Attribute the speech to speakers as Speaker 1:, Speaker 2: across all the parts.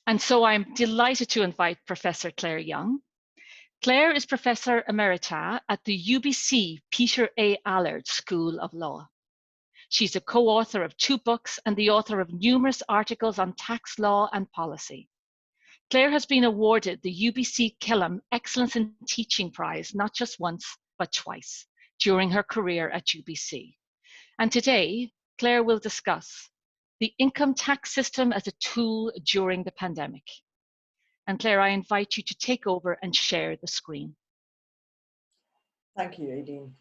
Speaker 1: And so I'm delighted to invite Professor Claire Young. Claire is Professor Emerita at the UBC Peter A. Allard School of Law. She's a co-author of 2 books and the author of numerous articles on tax law and policy. Claire has been awarded the UBC Killam Excellence in Teaching Prize not just once, but twice during her career at UBC. And today, Claire will discuss the income tax system as a tool during the pandemic. And Claire, I invite you to take over and share the screen.
Speaker 2: Thank you, Aideen.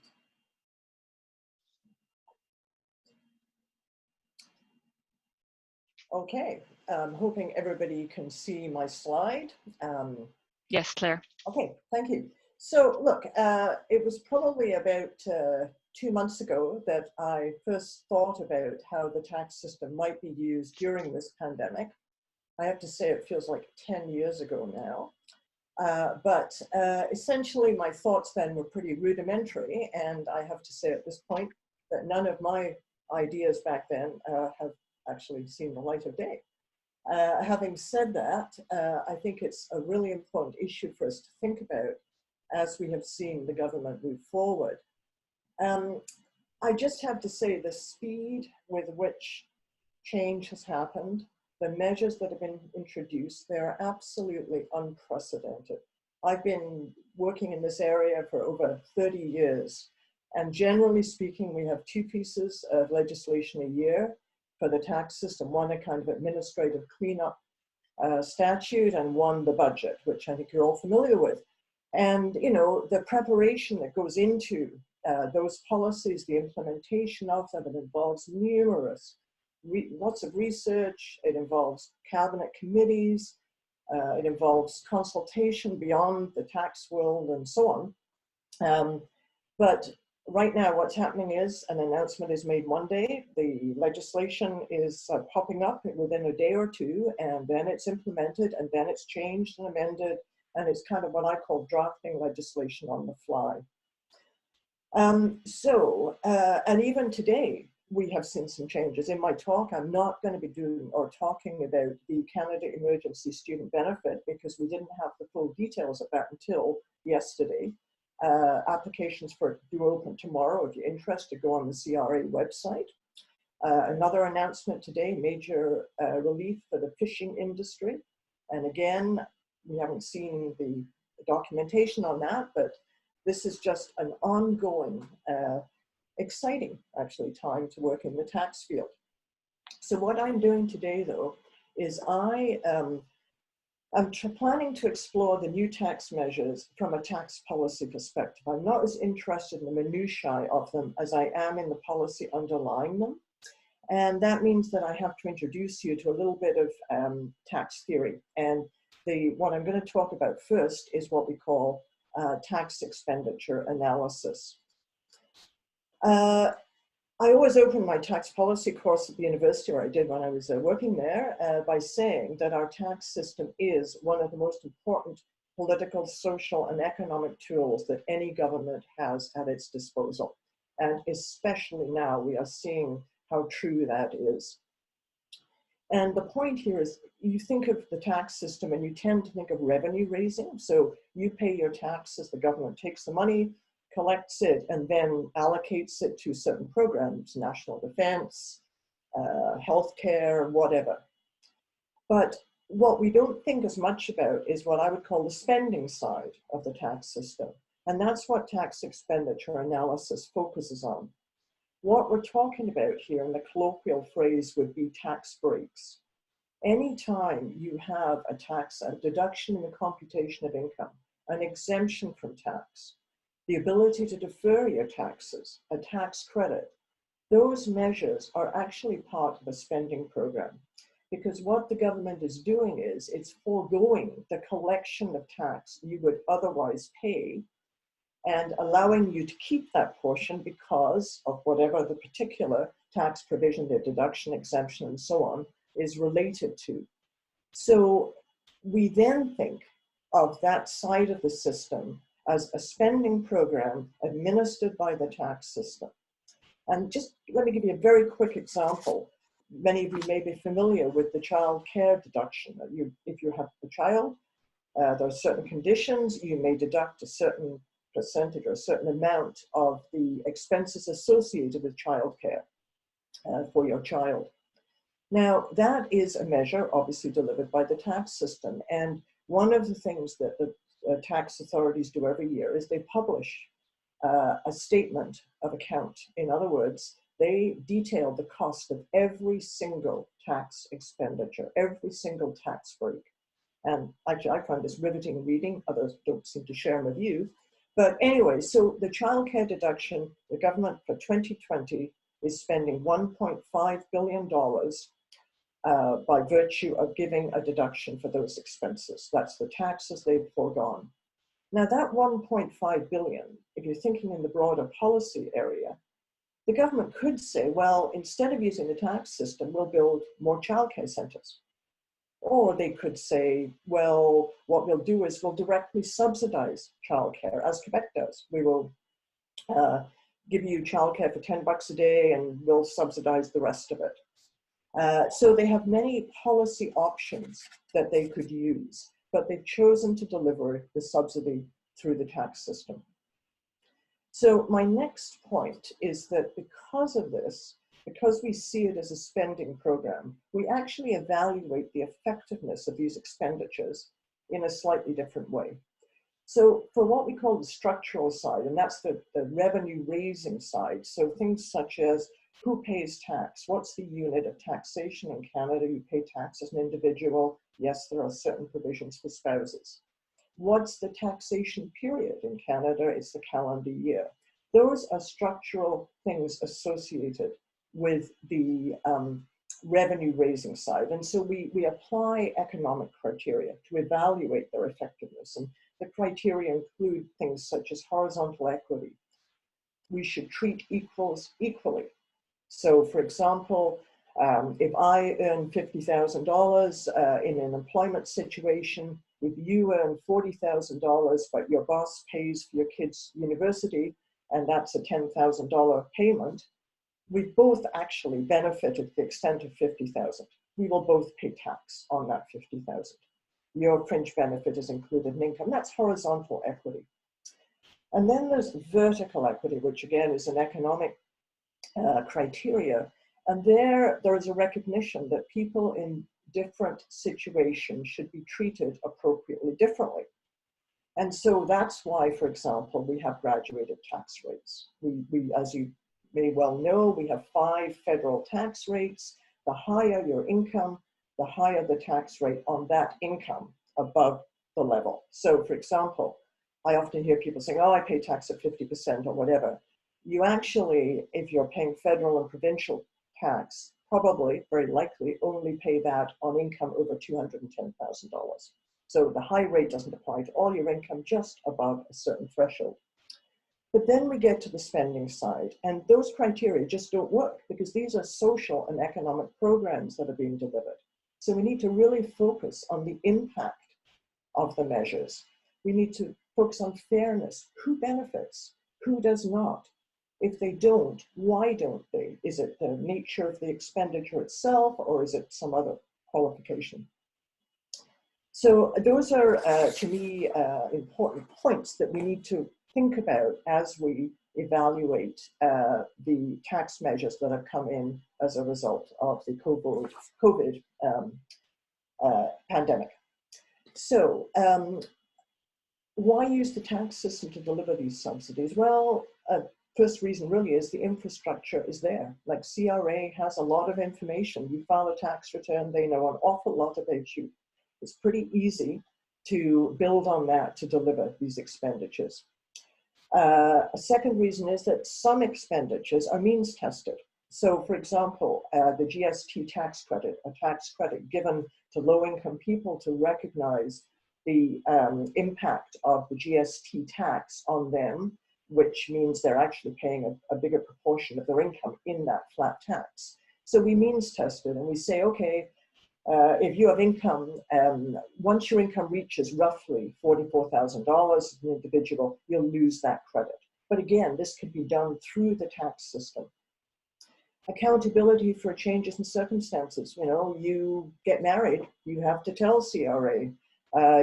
Speaker 2: Okay, I'm hoping everybody can see my slide.
Speaker 1: Yes, Claire.
Speaker 2: Okay, thank you. So look, it was probably about 2 months ago that I first thought about how the tax system might be used during this pandemic. I have to say it feels like 10 years ago now. But essentially my thoughts then were pretty rudimentary, and I have to say at this point that none of my ideas back then have actually seen the light of day. Having said that, I think it's a really important issue for us to think about as we have seen the government move forward. I just have to say the speed with which change has happened, the measures that have been introduced, they're absolutely unprecedented. I've been working in this area for over 30 years, and generally speaking, we have 2 pieces of legislation a year for the tax system, one a kind of administrative cleanup statute, and one the budget, which I think you're all familiar with. And you know, the preparation that goes into those policies, the implementation of them, it involves lots of research, it involves cabinet committees, it involves consultation beyond the tax world and so on. But right now what's happening is an announcement is made one day, the legislation is popping up within a day or 2, and then it's implemented, and then it's changed and amended, and it's kind of what I call drafting legislation on the fly. And even today, we have seen some changes. In my talk, I'm not going to be doing or talking about the Canada Emergency Student Benefit because we didn't have the full details of that until yesterday. Applications for it do open tomorrow. If you're interested, go on the CRA website. Another announcement today, major relief for the fishing industry. And again, we haven't seen the documentation on that, but this is just an ongoing, exciting, actually, time to work in the tax field. So what I'm doing today, though, is I'm planning to explore the new tax measures from a tax policy perspective. I'm not as interested in the minutiae of them as I am in the policy underlying them. And that means that I have to introduce you to a little bit of tax theory. And what I'm going to talk about first is what we call tax expenditure analysis. I always open my tax policy course at the university, or I did when I was working there, by saying that our tax system is one of the most important political, social, and economic tools that any government has at its disposal. And especially now, we are seeing how true that is. And the point here is, you think of the tax system and you tend to think of revenue raising. So you pay your taxes, the government takes the money, collects it, and then allocates it to certain programs, national defense, healthcare, whatever. But what we don't think as much about is what I would call the spending side of the tax system. And that's what tax expenditure analysis focuses on. What we're talking about here in the colloquial phrase would be tax breaks. Anytime you have a deduction in the computation of income, an exemption from tax, the ability to defer your taxes, a tax credit, those measures are actually part of a spending program. Because what the government is doing is it's foregoing the collection of tax you would otherwise pay and allowing you to keep that portion because of whatever the particular tax provision, the deduction, exemption, and so on, is related to. So we then think of that side of the system as a spending program administered by the tax system. And just let me give you a very quick example. Many of you may be familiar with the child care deduction. If you have a child, there are certain conditions, you may deduct a certain percentage or a certain amount of the expenses associated with childcare for your child. Now, that is a measure obviously delivered by the tax system. And one of the things that the tax authorities do every year is they publish a statement of account. In other words, they detail the cost of every single tax expenditure, every single tax break. And actually, I find this riveting reading. Others don't seem to share my views. But anyway, so the childcare deduction, the government for 2020 is spending $1.5 billion by virtue of giving a deduction for those expenses. That's the taxes they've foregone. Now that 1.5 billion, if you're thinking in the broader policy area, the government could say, well, instead of using the tax system, we'll build more childcare centres. Or they could say, well, what we'll do is we'll directly subsidise childcare, as Quebec does. We will give you childcare for $10 a day and we'll subsidise the rest of it. So they have many policy options that they could use, but they've chosen to deliver the subsidy through the tax system. So my next point is that because of this, because we see it as a spending program, we actually evaluate the effectiveness of these expenditures in a slightly different way. So for what we call the structural side, and that's the revenue raising side, so things such as who pays tax, what's the unit of taxation in Canada, you pay tax as an individual, yes, there are certain provisions for spouses. What's the taxation period in Canada? It's the calendar year. Those are structural things associated with the revenue raising side. And so we apply economic criteria to evaluate their effectiveness. And the criteria include things such as horizontal equity. We should treat equals equally. So for example, if I earn $50,000 in an employment situation, if you earn $40,000, but your boss pays for your kid's university, and that's a $10,000 payment, we both actually benefited to the extent of $50,000. We will both pay tax on that $50,000. Your fringe benefit is included in income. That's horizontal equity. And then there's vertical equity, which again is an economic criteria. And there is a recognition that people in different situations should be treated appropriately differently. And so that's why, for example, we have graduated tax rates. We, as you may well know, we have 5 federal tax rates. The higher your income, the higher the tax rate on that income above the level. So for example, I often hear people saying, oh, I pay tax at 50% or whatever. You actually, if you're paying federal and provincial tax, probably, very likely, only pay that on income over $210,000. So the high rate doesn't apply to all your income, just above a certain threshold. But then we get to the spending side, and those criteria just don't work because these are social and economic programs that are being delivered. So we need to really focus on the impact of the measures. We need to focus on fairness. Who benefits? Who does not? If they don't, why don't they? Is it the nature of the expenditure itself, or is it some other qualification? So those are, to me, important points that we need to think about as we evaluate the tax measures that have come in as a result of the COVID pandemic. So why use the tax system to deliver these subsidies? Well, first reason really is the infrastructure is there. Like CRA has a lot of information. You file a tax return, they know an awful lot about you. It's pretty easy to build on that to deliver these expenditures. A second reason is that some expenditures are means tested. So for example, the GST tax credit, a tax credit given to low-income people to recognize the impact of the GST tax on them, which means they're actually paying a bigger proportion of their income in that flat tax. So we means tested and we say, okay, if you have income, once your income reaches roughly $44,000 as an individual, you'll lose that credit. But again, this could be done through the tax system. Accountability for changes in circumstances. You know, you get married, you have to tell CRA.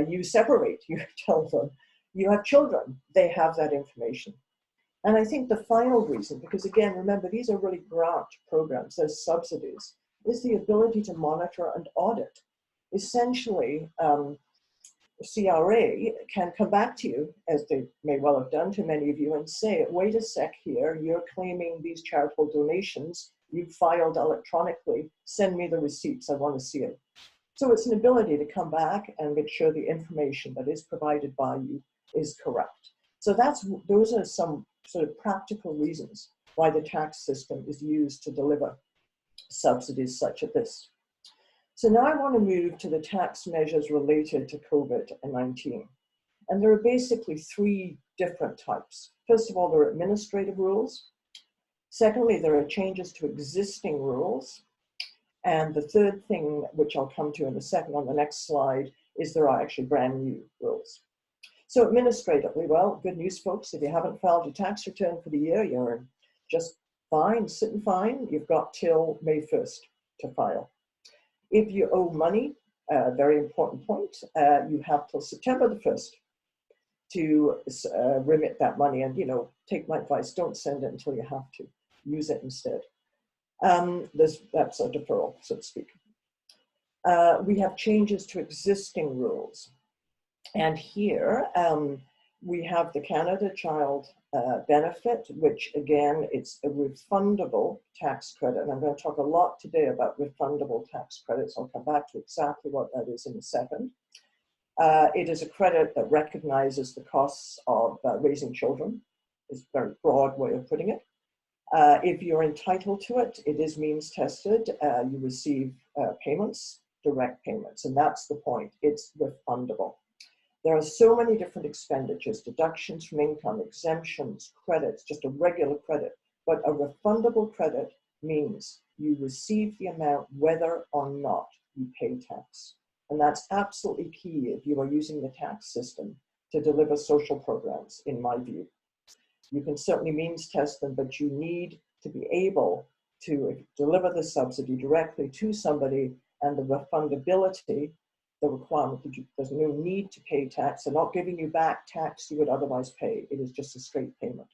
Speaker 2: You separate, you tell them. You have children, they have that information. And I think the final reason, because again, remember, these are really grant programs, they're subsidies, is the ability to monitor and audit. Essentially, CRA can come back to you, as they may well have done to many of you, and say, wait a sec here, you're claiming these charitable donations, you filed electronically, send me the receipts, I want to see it. So it's an ability to come back and make sure the information that is provided by you is correct. So those are some sort of practical reasons why the tax system is used to deliver subsidies such as this. So now I want to move to the tax measures related to COVID-19. And there are basically three different types. First of all, there are administrative rules. Secondly, there are changes to existing rules. And the third thing, which I'll come to in a second on the next slide, is there are actually brand new rules. So administratively, well, good news, folks, if you haven't filed your tax return for the year, you're just fine, sitting fine. You've got till May 1st to file. If you owe money, very important point, you have till September the 1st to remit that money. And, you know, take my advice, don't send it until you have to. Use it instead. That's a deferral, so to speak. We have changes to existing rules. And here we have the Canada Child Benefit, which again, it's a refundable tax credit. And I'm going to talk a lot today about refundable tax credits. I'll come back to exactly what that is in a second. It is a credit that recognizes the costs of raising children. It's a very broad way of putting it. If you're entitled to it, it is means tested. You receive payments, direct payments, and that's the point. It's refundable. There are so many different expenditures, deductions from income, exemptions, credits, just a regular credit. But a refundable credit means you receive the amount whether or not you pay tax. And that's absolutely key if you are using the tax system to deliver social programs, in my view. You can certainly means test them, but you need to be able to deliver the subsidy directly to somebody, and the refundability, the requirement that there's no need to pay tax. They're not giving you back tax you would otherwise pay. It is just a straight payment.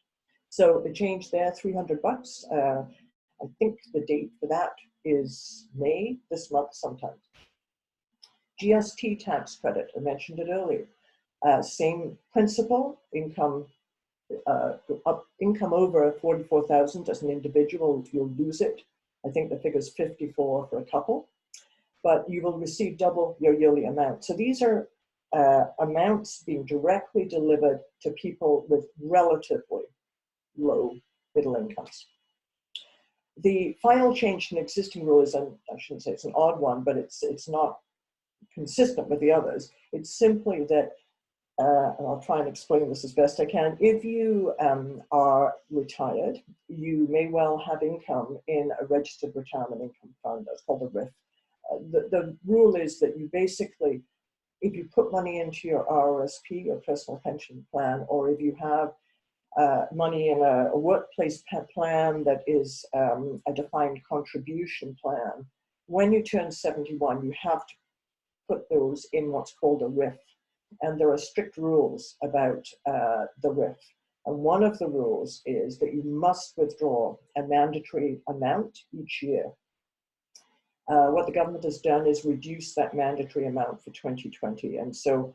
Speaker 2: So the change there, $300. I think the date for that is May, this month sometime. GST tax credit, I mentioned it earlier. Same principle, income over 44,000 as an individual, you'll lose it. I think the figure is 54 for a couple, but you will receive double your yearly amount. So these are amounts being directly delivered to people with relatively low middle incomes. The final change in existing rule is, and I shouldn't say it's an odd one, but it's not consistent with the others. It's simply that, and I'll try and explain this as best I can. If you are retired, you may well have income in a registered retirement income fund. That's called a RIF. The rule is that you basically, if you put money into your RRSP, your personal pension plan, or if you have money in a workplace plan that is a defined contribution plan, when you turn 71, you have to put those in what's called a RIF. And there are strict rules about the RIF. And one of the rules is that you must withdraw a mandatory amount each year. What the government has done is reduce that mandatory amount for 2020. And so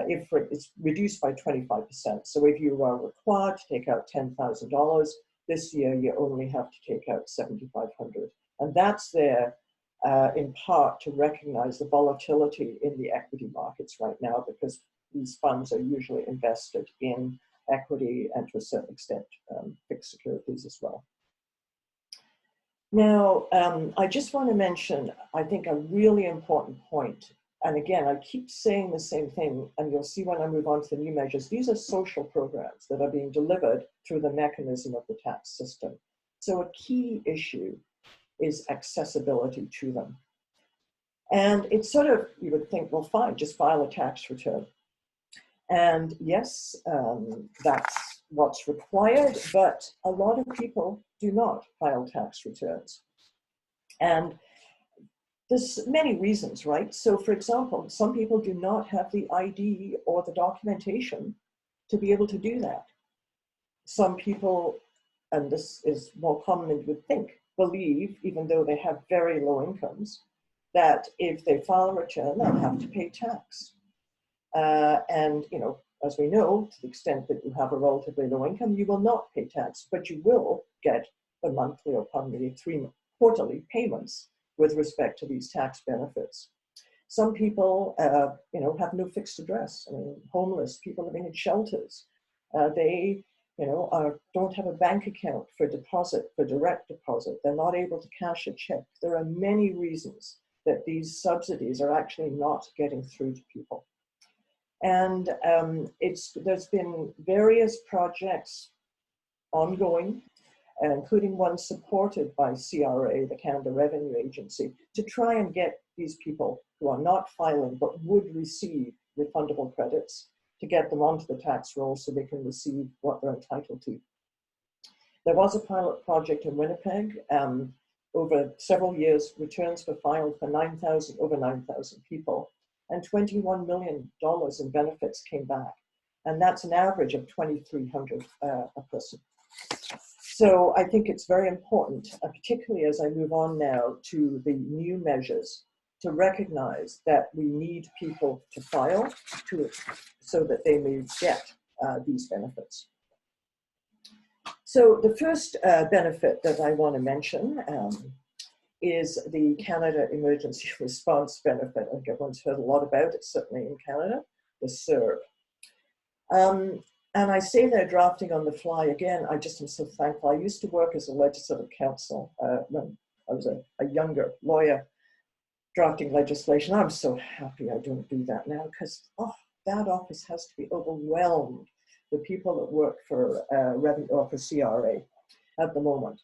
Speaker 2: it's reduced by 25%. So if you are required to take out $10,000, this year you only have to take out $7,500. And that's there in part to recognize the volatility in the equity markets right now, because these funds are usually invested in equity and to a certain extent fixed securities as well. Now, I just want to mention, I think, a really important point. And again, I keep saying the same thing, and you'll see when I move on to the new measures. These are social programs that are being delivered through the mechanism of the tax system. So a key issue is accessibility to them. And it's sort of, you would think, well, fine, just file a tax return. And yes, that's what's required, but a lot of people do not file tax returns. And there's many reasons, right? So for example, some people do not have the ID or the documentation to be able to do that. Some people, and this is more common than you would think, believe, even though they have very low incomes, that if they file a return, they'll have to pay tax. And, you know, as we know, to the extent that you have a relatively low income, you will not pay tax, but you will get the monthly or probably quarterly payments with respect to these tax benefits. Some people, you know, have no fixed address. I mean, homeless people living in shelters. They, you know, don't have a bank account for deposit, for direct deposit. They're not able to cash a check. There are many reasons that these subsidies are actually not getting through to people. And there's been various projects ongoing, including one supported by CRA, the Canada Revenue Agency, to try and get these people who are not filing but would receive refundable credits to get them onto the tax roll so they can receive what they're entitled to. There was a pilot project in Winnipeg. Over several years, returns were filed for over 9,000 people, and $21 million in benefits came back. And that's an average of $2,300 a person. So I think it's very important, particularly as I move on now to the new measures, to recognize that we need people to file so that they may get these benefits. So the first benefit that I want to mention is the Canada Emergency Response Benefit. I think everyone's heard a lot about it, certainly in Canada, the CERB. And I say they're drafting on the fly again. I just am so thankful. I used to work as a legislative counsel when I was a younger lawyer drafting legislation. I'm so happy I don't do that now because that office has to be overwhelmed. The people that work for revenue or for CRA at the moment.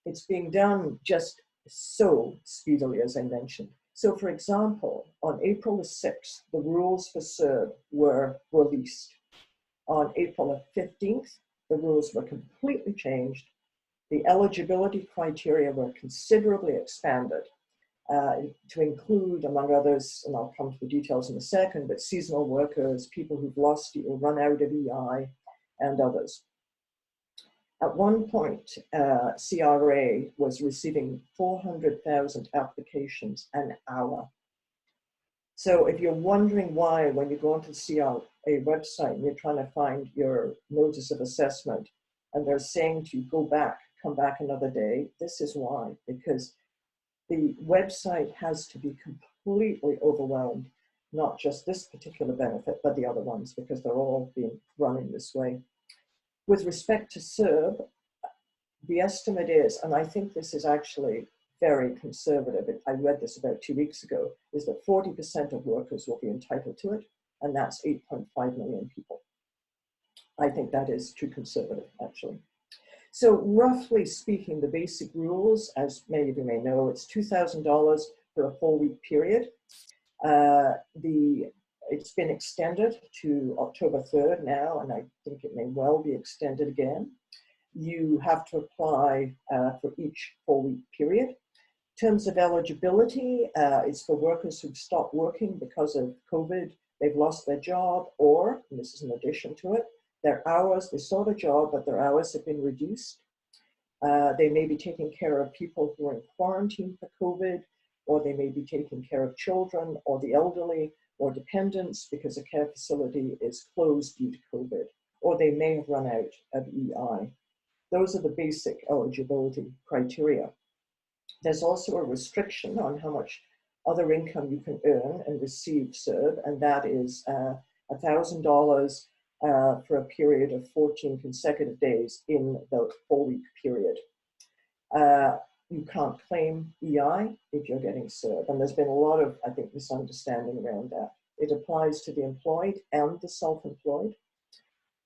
Speaker 2: It's being done just so speedily, as I mentioned. So for example, on April the 6th, the rules for CERB were released. On April the 15th, the rules were completely changed. The eligibility criteria were considerably expanded to include, among others, and I'll come to the details in a second, but seasonal workers, people who've lost or run out of EI, and others. At one point, CRA was receiving 400,000 applications an hour. So if you're wondering why, when you go onto the CRA website and you're trying to find your notice of assessment, and they're saying to you, go back, come back another day, this is why, because the website has to be completely overwhelmed, not just this particular benefit, but the other ones, because they're all being run in this way. With respect to CERB, the estimate is, and I think this is actually very conservative, I read this about 2 weeks ago, is that 40% of workers will be entitled to it, and that's 8.5 million people. I think that is too conservative, actually. So roughly speaking, the basic rules, as many of you may know, it's $2,000 for a 4-week period. It's been extended to October 3rd now, and I think it may well be extended again. You have to apply for each 4-week period. In terms of eligibility, it's for workers who've stopped working because of COVID, they've lost their job, or, and this is in addition to it, their hours, they sought a job, but their hours have been reduced. They may be taking care of people who are in quarantine for COVID, or they may be taking care of children or the elderly or dependents because a care facility is closed due to COVID, or they may have run out of EI. Those are the basic eligibility criteria. There's also a restriction on how much other income you can earn and receive CERB, and that is $1,000 for a period of 14 consecutive days in the 4-week period. You can't claim EI if you're getting CERB, and there's been a lot of, I think, misunderstanding around that. It applies to the employed and the self-employed.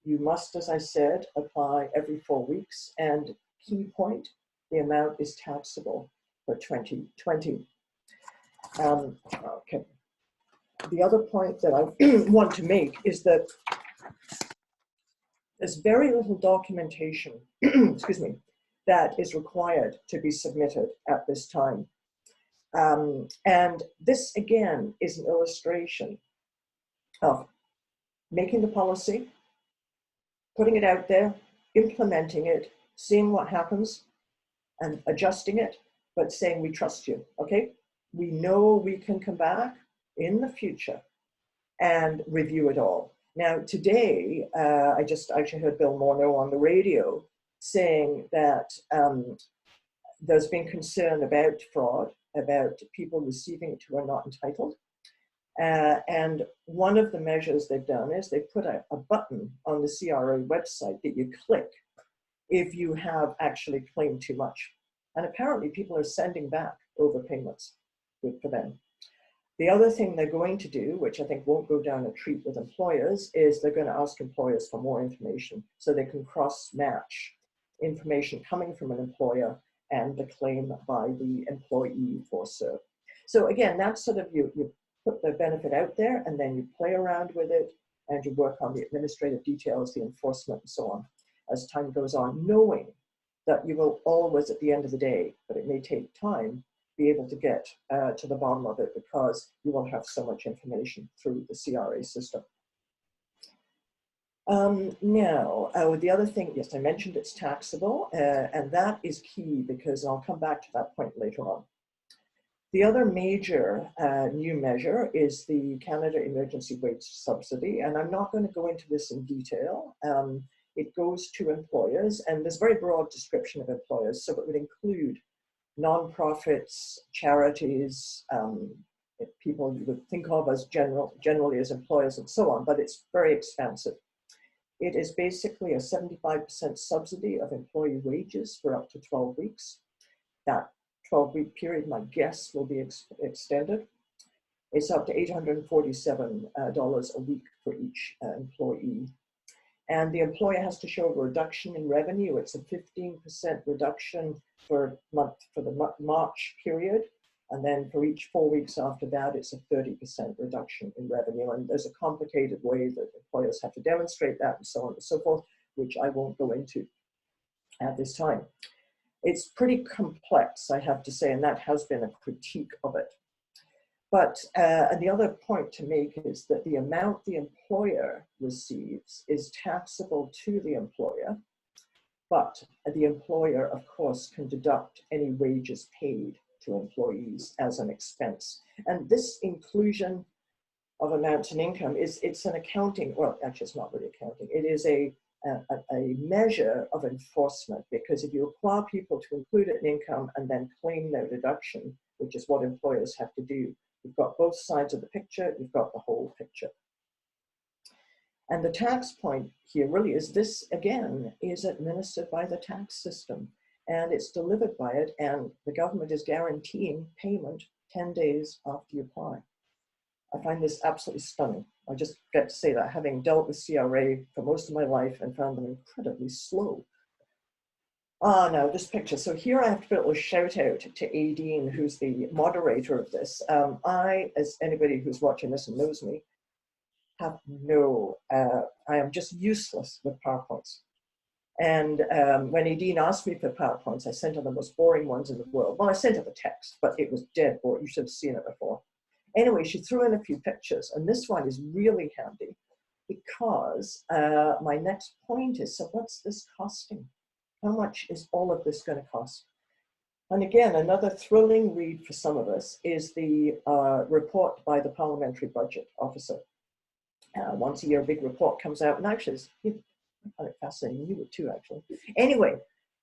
Speaker 2: You must, as I said, apply every 4 weeks, and key point, the amount is taxable for 2020. Okay. The other point that I want to make is that There's very little documentation, excuse me, that is required to be submitted at this time. And this, again, is an illustration of making the policy, putting it out there, implementing it, seeing what happens, and adjusting it, but saying we trust you, okay? We know we can come back in the future and review it all. Now, today, I just actually heard Bill Morneau on the radio saying that there's been concern about fraud, about people receiving it who are not entitled. And one of the measures they've done is they put a button on the CRA website that you click if you have actually claimed too much. And apparently people are sending back overpayments. Good for them. The other thing they're going to do, which I think won't go down a treat with employers, is they're going to ask employers for more information so they can cross-match information coming from an employer and the claim by the employee for CERB. So again, that's sort of you put the benefit out there and then you play around with it and you work on the administrative details, the enforcement and so on as time goes on, knowing that you will always at the end of the day, but it may take time, be able to get to the bottom of it because you will have so much information through the CRA system. Now, the other thing, yes, I mentioned it's taxable, and that is key because I'll come back to that point later on. The other major new measure is the Canada Emergency Wage Subsidy, and I'm not going to go into this in detail. It goes to employers, and there's a very broad description of employers, so it would include nonprofits, charities, people you would think of as generally as employers and so on, but it's very expansive. It is basically a 75% subsidy of employee wages for up to 12 weeks. That 12-week period, my guess, will be extended. It's up to $847 a week for each employee. And the employer has to show a reduction in revenue. It's a 15% reduction for the March period. And then for each 4 weeks after that, it's a 30% reduction in revenue. And there's a complicated way that employers have to demonstrate that and so on and so forth, which I won't go into at this time. It's pretty complex, I have to say, and that has been a critique of it. But and the other point to make is that the amount the employer receives is taxable to the employer, but the employer, of course, can deduct any wages paid to employees as an expense. And this inclusion of amounts and income it's an accounting, well, actually it's not really accounting, it is a measure of enforcement, because if you require people to include it in income and then claim their deduction, which is what employers have to do, you've got both sides of the picture, you've got the whole picture. And the tax point here really is this, again, is administered by the tax system and it's delivered by it, and the government is guaranteeing payment 10 days after you apply. I find this absolutely stunning. I just get to say that, having dealt with CRA for most of my life and found them incredibly slow. Now this picture. So here I have to put a little shout out to Aideen, who's the moderator of this. I, as anybody who's watching this and knows me, have I am just useless with PowerPoints. And when Aideen asked me for PowerPoints, I sent her the most boring ones in the world. Well, I sent her the text, but it was dead boring. You should have seen it before. Anyway, she threw in a few pictures, and this one is really handy because my next point is, so what's this costing? How much is all of this going to cost? And again, another thrilling read for some of us is the report by the Parliamentary Budget Officer. Once a year, a big report comes out, and actually, I find it fascinating. You would too, actually. Anyway,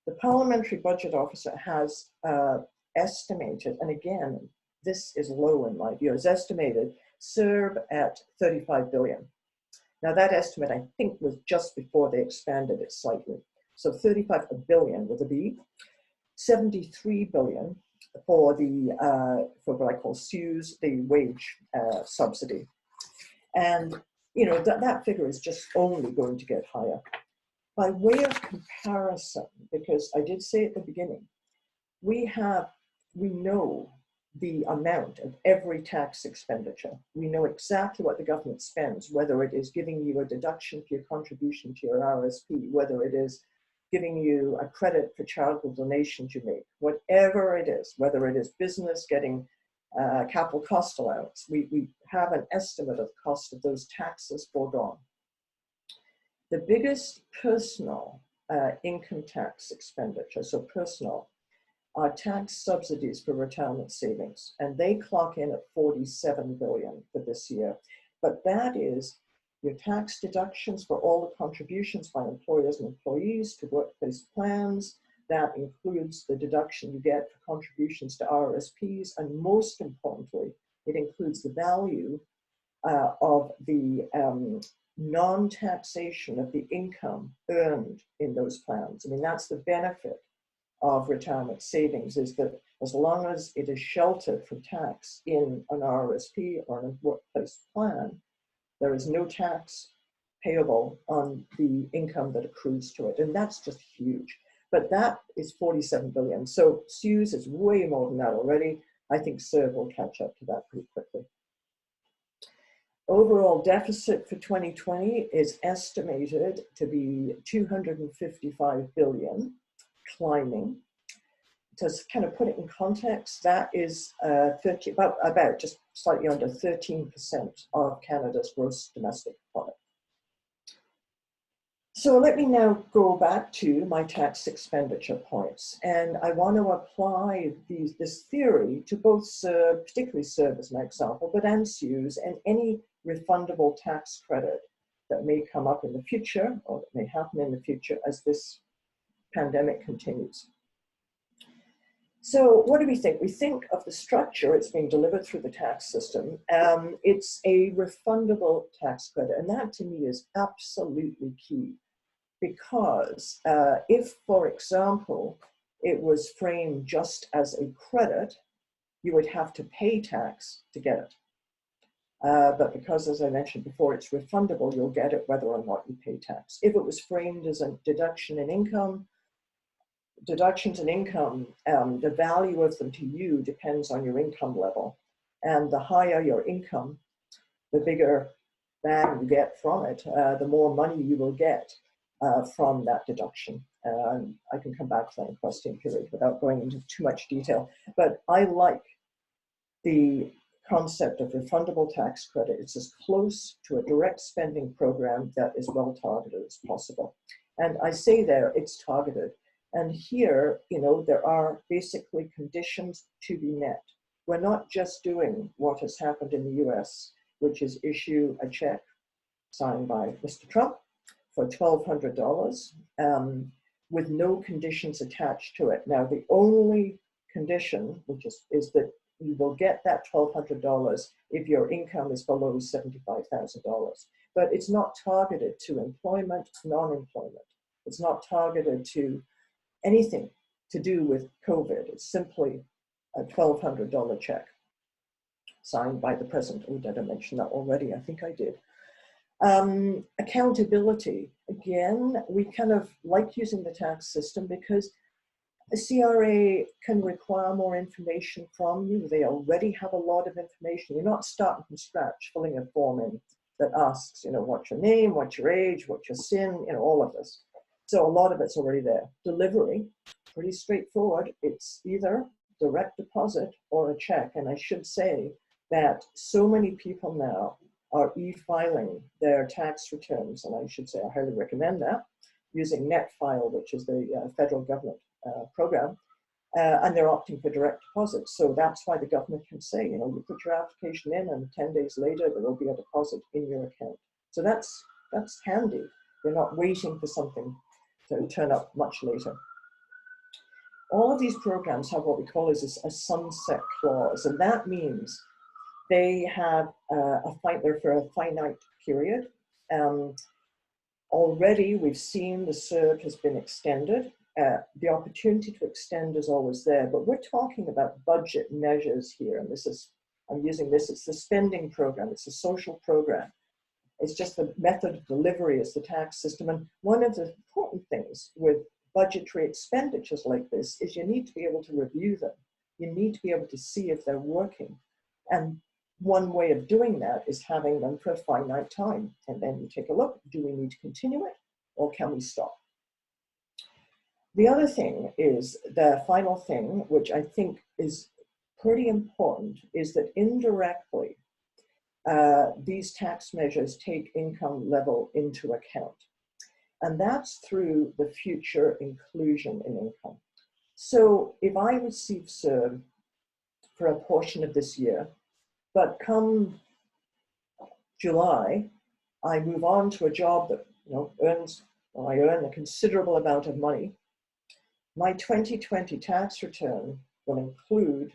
Speaker 2: the Parliamentary Budget Officer has estimated, and again, this is low in my view, is estimated CERB at 35 billion. Now that estimate, I think, was just before they expanded it slightly. So 35 billion with a B, 73 billion for the for what I call SUS, the wage subsidy. And you know, that figure is just only going to get higher. By way of comparison, because I did say at the beginning, we know the amount of every tax expenditure. We know exactly what the government spends, whether it is giving you a deduction for your contribution to your RSP, whether it is giving you a credit for charitable donations you make, whatever it is, whether it is business getting capital cost allowance, we have an estimate of the cost of those taxes foregone. The biggest personal income tax expenditure, so personal, are tax subsidies for retirement savings, and they clock in at 47 billion for this year. But that is your tax deductions for all the contributions by employers and employees to workplace plans. That includes the deduction you get for contributions to RSPs, and most importantly, it includes the value of the non-taxation of the income earned in those plans. I mean, that's the benefit of retirement savings, is that as long as it is sheltered from tax in an RSP or in a workplace plan, there is no tax payable on the income that accrues to it. And that's just huge. But that is 47 billion. So CEWS is way more than that already. I think CERB will catch up to that pretty quickly. Overall deficit for 2020 is estimated to be 255 billion, climbing. To kind of put it in context, that is about just slightly under 13% of Canada's gross domestic product. So let me now go back to my tax expenditure points, and I want to apply this theory to both CERB, particularly CERB as my example, but and CEWS and any refundable tax credit that may come up in the future or that may happen in the future as this pandemic continues. So what do we think? We think of the structure. It's being delivered through the tax system. It's a refundable tax credit, and that to me is absolutely key. Because if, for example, it was framed just as a credit, you would have to pay tax to get it. But because, as I mentioned before, it's refundable, you'll get it whether or not you pay tax. If it was framed as a deduction in income, deductions in income, the value of them to you depends on your income level. And the higher your income, the bigger bang you get from it, the more money you will get from that deduction. I can come back to that in question period without going into too much detail. But I like the concept of refundable tax credit. It's as close to a direct spending program that is well targeted as possible. And I say there, it's targeted. And here, you know, there are basically conditions to be met. We're not just doing what has happened in the US, which is issue a check signed by Mr. Trump for $1,200 with no conditions attached to it. Now, the only condition, which is that you will get that $1,200 if your income is below $75,000. But it's not targeted to employment, non-employment. It's not targeted to anything to do with COVID. It's simply a $1,200 check signed by the president. Oh, did I mention that already? I think I did. Accountability. Again, we kind of like using the tax system because the CRA can require more information from you. They already have a lot of information. You're not starting from scratch, filling a form in that asks, you know, what's your name, what's your age, what's your sin, you know, all of this. So a lot of it's already there. Delivery, pretty straightforward. It's either direct deposit or a check. And I should say that so many people now are e-filing their tax returns. And I should say I highly recommend that, using NetFile, which is the federal government program. And they're opting for direct deposits. So that's why the government can say, you know, you put your application in and 10 days later, there will be a deposit in your account. So that's handy. You're not waiting for something to turn up much later. All of these programs have what we call as a sunset clause, and that means they have they're for a finite period. Already we've seen the CERB has been extended. The opportunity to extend is always there, but we're talking about budget measures here, and I'm using this, it's the spending program, it's a social program. It's just the method of delivery is the tax system. And one of the important things with budgetary expenditures like this is you need to be able to review them. You need to be able to see if they're working. And one way of doing that is having them for a finite time. And then you take a look, do we need to continue it or can we stop? The other thing is, the final thing, which I think is pretty important, is that indirectly, these tax measures take income level into account. And that's through the future inclusion in income. So if I receive CERB for a portion of this year, but come July, I move on to a job that I earn a considerable amount of money, my 2020 tax return will include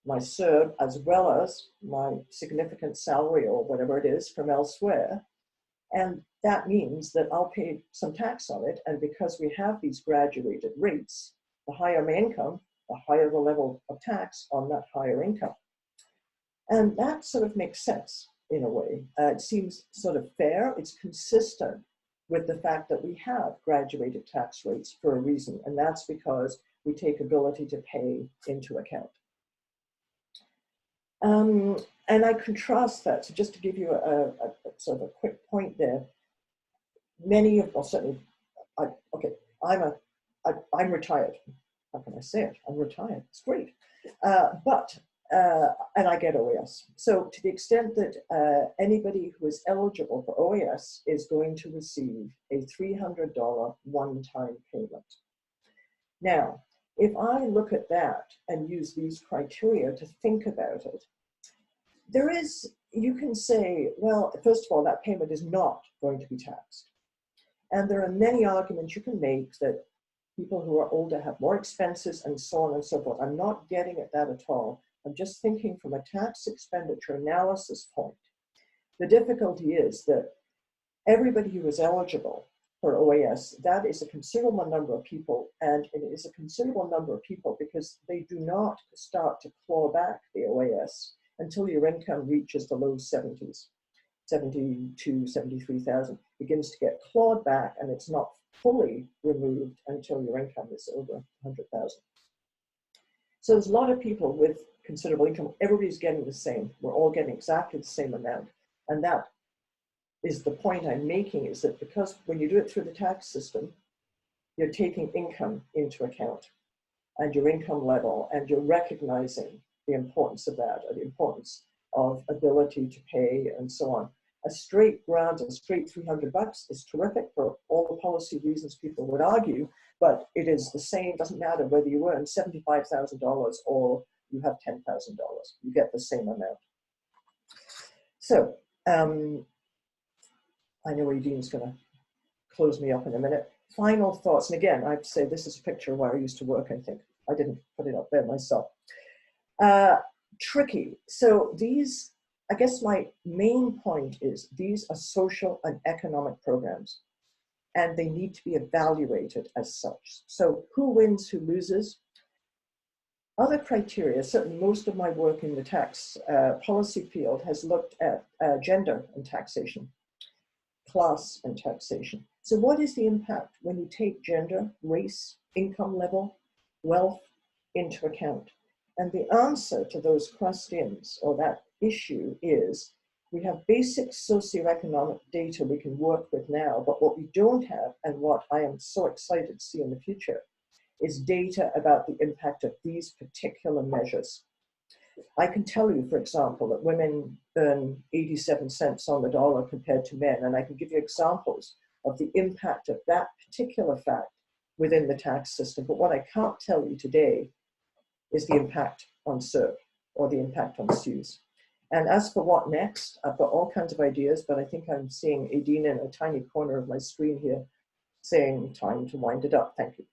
Speaker 2: my CERB as well as my significant salary or whatever it is from elsewhere. And that means that I'll pay some tax on it. And because we have these graduated rates, the higher my income, the higher the level of tax on that higher income. And that sort of makes sense in a way. It seems sort of fair. It's consistent with the fact that we have graduated tax rates for a reason. And that's because we take ability to pay into account. And I contrast that. So just to give you a sort of a quick point there, many of, well, certainly, I'm retired. How can I say it? I'm retired. It's great. And I get OAS. So to the extent that anybody who is eligible for OAS is going to receive a $300 one-time payment. Now, if I look at that and use these criteria to think about it, you can say, well, first of all, that payment is not going to be taxed. And there are many arguments you can make that people who are older have more expenses and so on and so forth. I'm not getting at that at all. I'm just thinking from a tax expenditure analysis point. The difficulty is that everybody who is eligible for OAS, that is a considerable number of people, and it is a considerable number of people because they do not start to claw back the OAS until your income reaches the low 70s, 72, 73,000, begins to get clawed back, and it's not fully removed until your income is over 100,000. So there's a lot of people with considerable income. Everybody's getting the same. We're all getting exactly the same amount. And that is the point I'm making, is that because when you do it through the tax system, you're taking income into account and your income level, and you're recognizing the importance of that, or the importance of ability to pay and so on. A straight $300 is terrific for all the policy reasons people would argue, but it is the same, doesn't matter whether you earn $75,000 or you have $10,000, you get the same amount. So, I know Edene's gonna close me up in a minute. Final thoughts, and again, I have to say this is a picture of where I used to work, I think. I didn't put it up there myself. Tricky. So these, I guess my main point is these are social and economic programs, and they need to be evaluated as such. So who wins, who loses? Other criteria, certainly most of my work in the tax policy field has looked at gender and taxation, class and taxation. So what is the impact when you take gender, race, income level, wealth into account? And the answer to those questions, or that issue, is we have basic socioeconomic data we can work with now, but what we don't have, and what I am so excited to see in the future, is data about the impact of these particular measures. I can tell you, for example, that women earn 87 cents on the dollar compared to men, and I can give you examples of the impact of that particular fact within the tax system. But what I can't tell you today is the impact on CERB or the impact on SUS. And as for what next, I've got all kinds of ideas, but I think I'm seeing Edine in a tiny corner of my screen here saying time to wind it up. Thank you.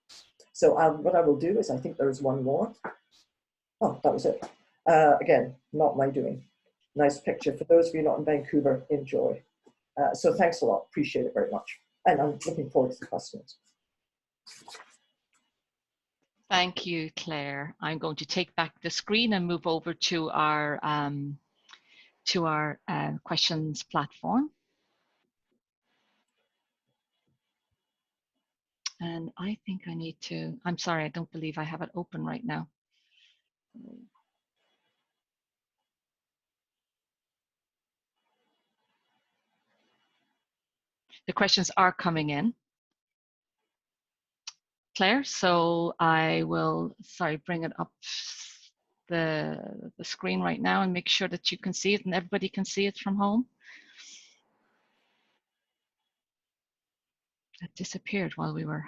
Speaker 2: So what I will do is, I think there is one more. Oh, that was it. Again, not my doing. Nice picture. For those of you not in Vancouver, enjoy. So thanks a lot. Appreciate it very much. And I'm looking forward to the questions.
Speaker 1: Thank you, Claire. I'm going to take back the screen and move over to our questions platform. And I think I need to, I'm sorry, I don't believe I have it open right now. The questions are coming in, Claire, so I will, sorry, bring it up the screen right now and make sure that you can see it and everybody can see it from home. It disappeared while we were.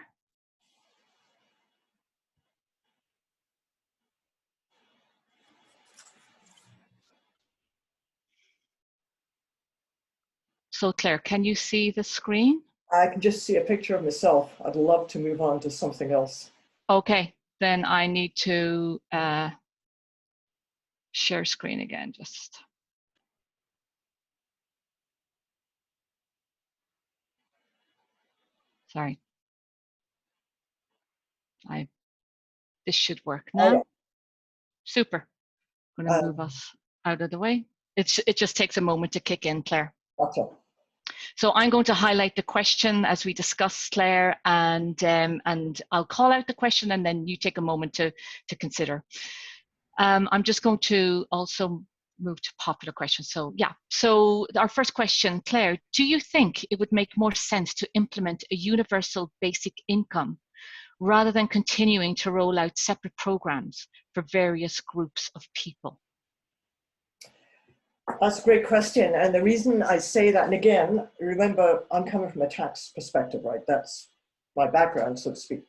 Speaker 1: So Claire, can you see the screen?
Speaker 2: I can just see a picture of myself. I'd love to move on to something else.
Speaker 1: Okay, then I need to share screen again, just. Sorry. This should work now.
Speaker 2: Oh, yeah.
Speaker 1: Super. I'm going to move us out of the way. It just takes a moment to kick in, Claire.
Speaker 2: Gotcha.
Speaker 1: So I'm going to highlight the question as we discuss, Claire, and I'll call out the question and then you take a moment to consider. I'm just going to also move to popular questions. So yeah, so our first question, Claire, do you think it would make more sense to implement a universal basic income rather than continuing to roll out separate programs for various groups of people?
Speaker 2: That's a great question. And the reason I say that, and again, remember, I'm coming from a tax perspective, right? That's my background, so to speak.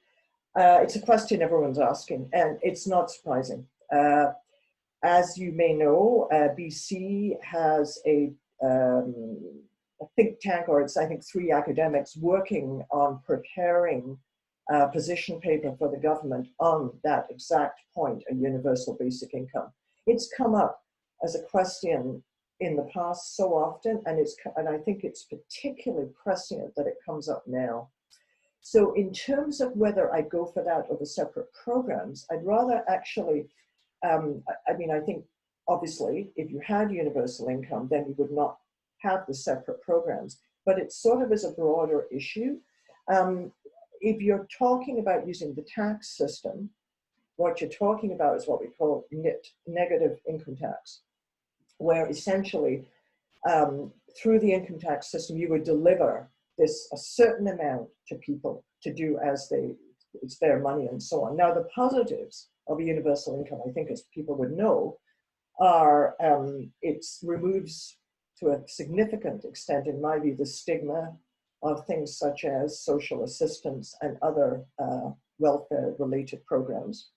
Speaker 2: It's a question everyone's asking, and it's not surprising. As you may know, BC has a think tank, or it's, I think, 3 academics working on preparing a position paper for the government on that exact point, a universal basic income. It's come up as a question in the past so often, and I think it's particularly prescient that it comes up now. So in terms of whether I go for that over separate programs, I'd rather actually, I mean, I think obviously if you had universal income, then you would not have the separate programs, but it sort of is a broader issue. If you're talking about using the tax system, what you're talking about is what we call negative income tax, where essentially through the income tax system, you would deliver a certain amount to people to do as it's their money and so on. Now, the positives of a universal income, I think as people would know, are it removes to a significant extent, in my view, the stigma of things such as social assistance and other welfare-related programs.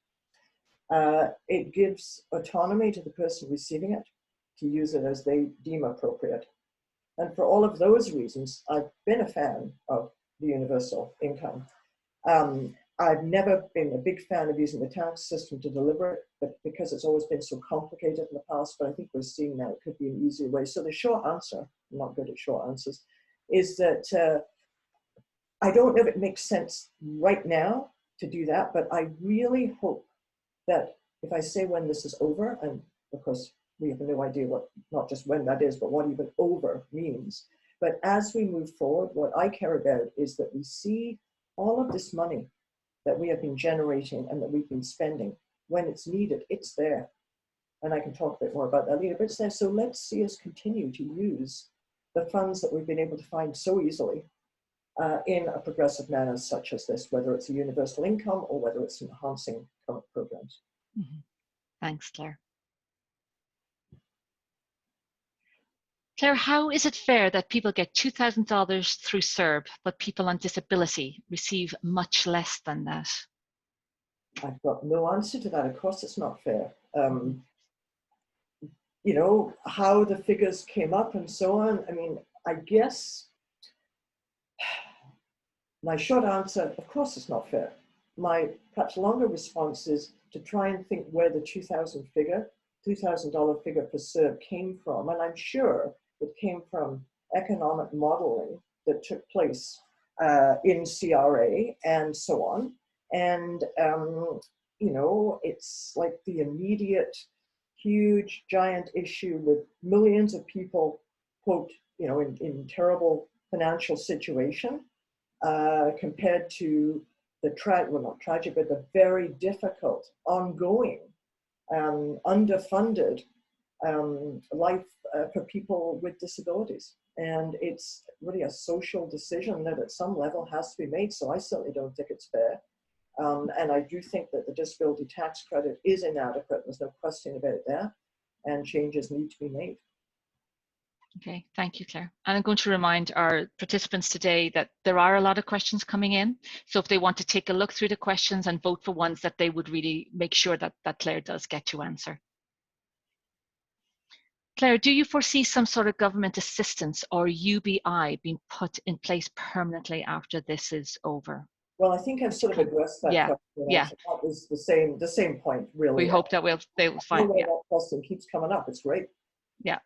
Speaker 2: It gives autonomy to the person receiving it to use it as they deem appropriate. And for all of those reasons, I've been a fan of the universal income. I've never been a big fan of using the tax system to deliver it, but because it's always been so complicated in the past, but I think we're seeing now it could be an easier way. So the short answer, I'm not good at short answers, is that I don't know if it makes sense right now to do that, but I really hope that if I say when this is over, and of course we have no idea what, not just when that is, but what even over means. But as we move forward, what I care about is that we see all of this money that we have been generating and that we've been spending. When it's needed, it's there. And I can talk a bit more about that later, but it's there. So let's see us continue to use the funds that we've been able to find so easily in a progressive manner such as this, whether it's a universal income or whether it's enhancing current programs.
Speaker 1: Mm-hmm. Thanks, Claire. Claire, how is it fair that people get $2,000 through CERB, but people on disability receive much less than that?
Speaker 2: I've got no answer to that. Of course, it's not fair. You know, how the figures came up and so on. I mean, I guess my short answer, of course, it's not fair. My perhaps longer response is to try and think where the $2,000 figure for CERB came from. And I'm sure it came from economic modeling that took place in CRA and so on. And, you know, it's like the immediate, huge, giant issue with millions of people, quote, you know, in terrible financial situation compared to the well, not tragic, but the very difficult ongoing underfunded life for people with disabilities. And it's really a social decision that at some level has to be made. So I certainly don't think it's fair. And I do think that the disability tax credit is inadequate. There's no question about that. And changes need to be made.
Speaker 1: Okay, thank you, Claire. And I'm going to remind our participants today that there are a lot of questions coming in. So if they want to take a look through the questions and vote for ones that they would really make sure that Claire does get to answer. Claire, do you foresee some sort of government assistance or UBI being put in place permanently after this is over?
Speaker 2: Well, I think I've sort of addressed that question.
Speaker 1: Yeah.
Speaker 2: That was the same point, really.
Speaker 1: We hope that they will find.
Speaker 2: Yeah. That question keeps coming up. It's great.
Speaker 1: Yeah.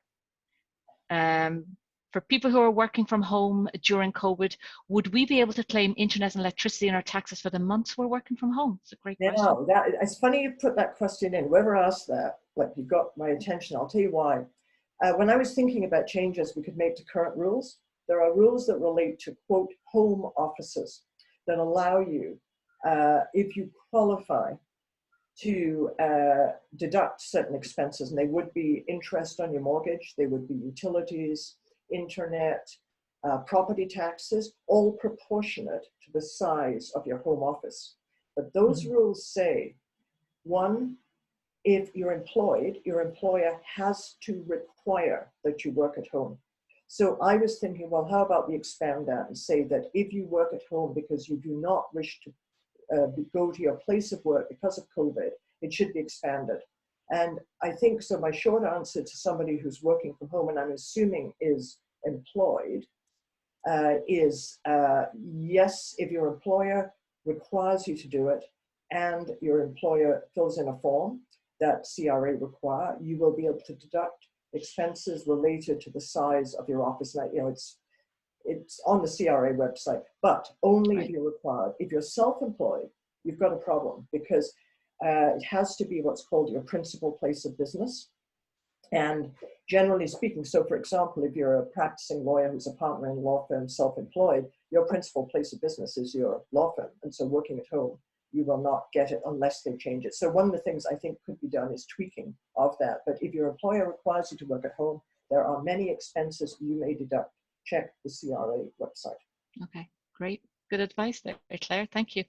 Speaker 1: For people who are working from home during COVID, would we be able to claim internet and electricity in our taxes for the months we're working from home? It's a great question.
Speaker 2: No, it's funny you put that question in. Whoever asked that, like, you got my attention. I'll tell you why. When I was thinking about changes we could make to current rules, there are rules that relate to, quote, home offices that allow you, if you qualify, to deduct certain expenses, and they would be interest on your mortgage, they would be utilities, internet, property taxes, all proportionate to the size of your home office. But those rules say, one, if you're employed, your employer has to require that you work at home. So I was thinking, well, how about we expand that and say that if you work at home because you do not wish to go to your place of work because of COVID, it should be expanded. And I think, so my short answer to somebody who's working from home, and I'm assuming is employed, is yes, if your employer requires you to do it and your employer fills in a form that CRA require, you will be able to deduct expenses related to the size of your office. Now, you know, it's on the CRA website, but only if you're required. If you're self-employed, you've got a problem, because it has to be what's called your principal place of business. And generally speaking, so for example, if you're a practicing lawyer who's a partner in a law firm, self-employed, your principal place of business is your law firm. And so working at home, you will not get it unless they change it. So one of the things I think could be done is tweaking of that. But if your employer requires you to work at home, there are many expenses you may deduct. Check the CRA website.
Speaker 1: Okay, great. Good advice there, Claire. Thank you.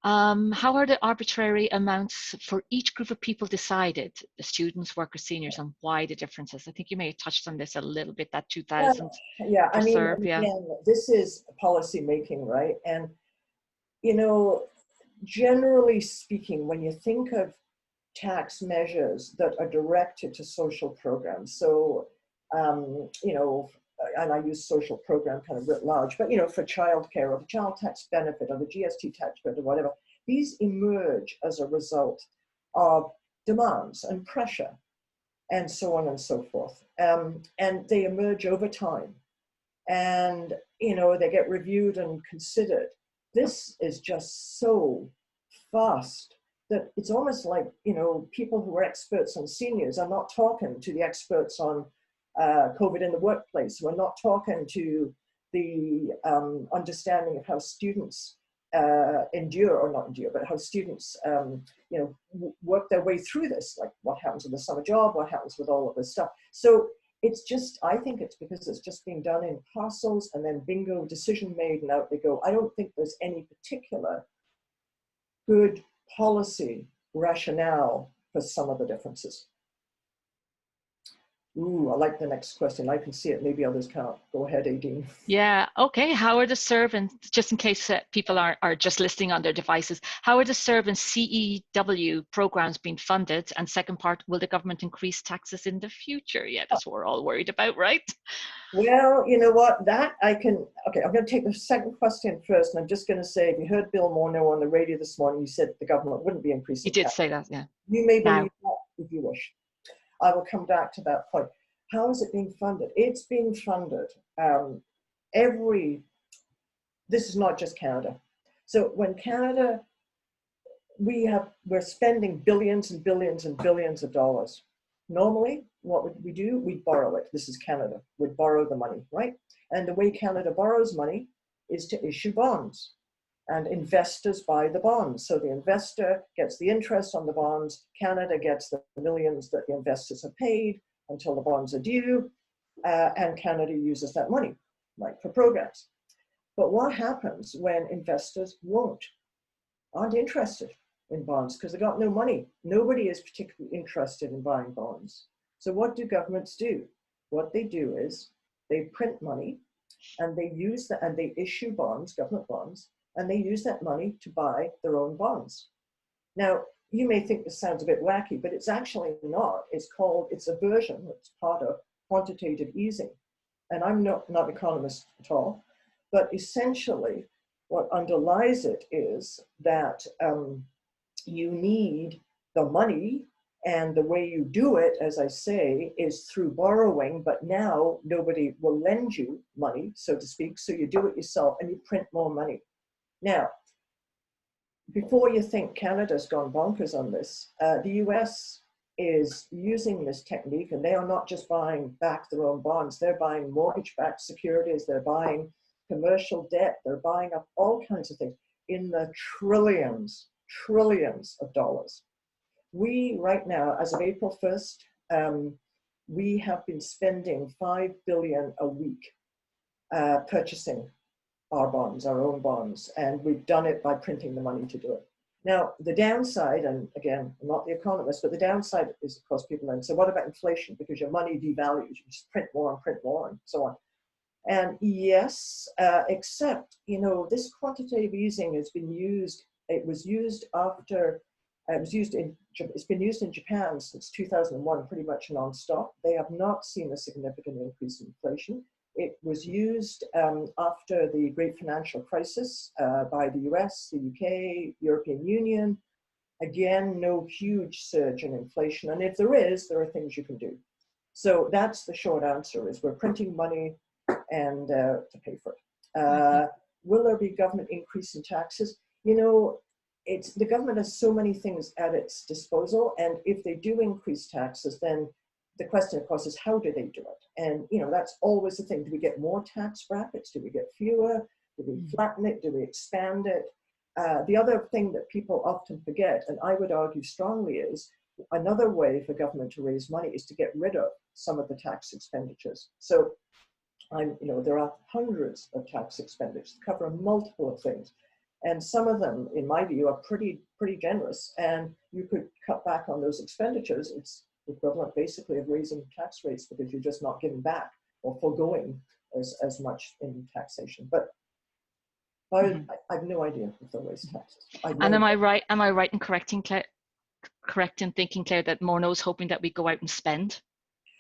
Speaker 1: How are the arbitrary amounts for each group of people decided, the students, workers, seniors, and why the differences? I think you may have touched on this a little bit, that 2,000.
Speaker 2: Yeah, I mean, again, this is policy making, right? And, you know, generally speaking, when you think of tax measures that are directed to social programs, so, you know, and I use social program kind of writ large, but, you know, for childcare or the child tax benefit or the GST tax credit or whatever, these emerge as a result of demands and pressure and so on and so forth. And they emerge over time. And, you know, they get reviewed and considered. This is just so fast that it's almost like, you know, people who are experts on seniors are not talking to the experts on COVID in the workplace. We're not talking to the understanding of how students endure, or not endure, but how students, you know, work their way through this, like what happens with the summer job, what happens with all of this stuff. So it's just, I think it's because it's just being done in parcels and then bingo, decision made, and out they go. I don't think there's any particular good policy rationale for some of the differences. Ooh, I like the next question. I can see it. Maybe others can't. Go ahead, Aideen.
Speaker 1: Yeah, okay. How are the SERV, and just in case people are just listening on their devices, how are the SERV and CEW programs being funded? And second part, will the government increase taxes in the future? Yeah, that's what we're all worried about, right?
Speaker 2: Well, you know what, that I can, okay, I'm going to take the second question first. And I'm just going to say, if you heard Bill Morneau on the radio this morning, he said the government wouldn't be increasing
Speaker 1: You did
Speaker 2: taxes.
Speaker 1: say that, yeah.
Speaker 2: You may believe that if you wish. I will come back to that point. How is it being funded? It's being funded this is not just Canada. So when Canada, we're spending billions and billions and billions of dollars. Normally, what would we do? We'd borrow it. This is Canada. We'd borrow the money, right? And the way Canada borrows money is to issue bonds. and investors buy the bonds. So the investor gets the interest on the bonds, Canada gets the millions that the investors have paid until the bonds are due, and Canada uses that money, right, for programs. But what happens when investors aren't interested in bonds because they got no money? Nobody is particularly interested in buying bonds. So what do governments do? What they do is they print money and they use that, and they issue bonds, government bonds, and they use that money to buy their own bonds. Now, you may think this sounds a bit wacky, but it's actually not. It's a version, it's part of quantitative easing. And I'm not an economist at all, but essentially what underlies it is that you need the money, and the way you do it, as I say, is through borrowing, but now nobody will lend you money, so to speak, so you do it yourself and you print more money. Now, before you think Canada's gone bonkers on this, the US is using this technique, and they are not just buying back their own bonds, they're buying mortgage-backed securities, they're buying commercial debt, they're buying up all kinds of things in the trillions of dollars. We, right now, as of April 1st, we have been spending $5 billion a week purchasing our bonds, our own bonds, and we've done it by printing the money to do it. Now, the downside, and again, I'm not the economist, but the downside is, of course, people say, what about inflation? Because your money devalues, you just print more and so on. And yes, except, you know, this quantitative easing has been used, it's been used in Japan since 2001, pretty much nonstop. They have not seen a significant increase in inflation. It was used after the great financial crisis by the US, the UK, European Union. Again, no huge surge in inflation. And if there is, there are things you can do. So that's the short answer, is we're printing money and to pay for it. Will there be government increase in taxes? You know, the government has so many things at its disposal, and if they do increase taxes, then the question, of course, is how do they do it? And, you know, that's always the thing. Do we get more tax brackets? Do we get fewer? Do we flatten it? Do we expand it? The other thing that people often forget, and I would argue strongly, is another way for government to raise money is to get rid of some of the tax expenditures. So, you know, there are hundreds of tax expenditures that cover multiple of things. And some of them, in my view, are pretty generous. And you could cut back on those expenditures. It's equivalent basically of raising tax rates because you're just not giving back or foregoing as much in taxation. But I have no idea if they'll raise taxes.
Speaker 1: And am I right in correct in thinking, Claire, that Morneau's hoping that we go out and spend?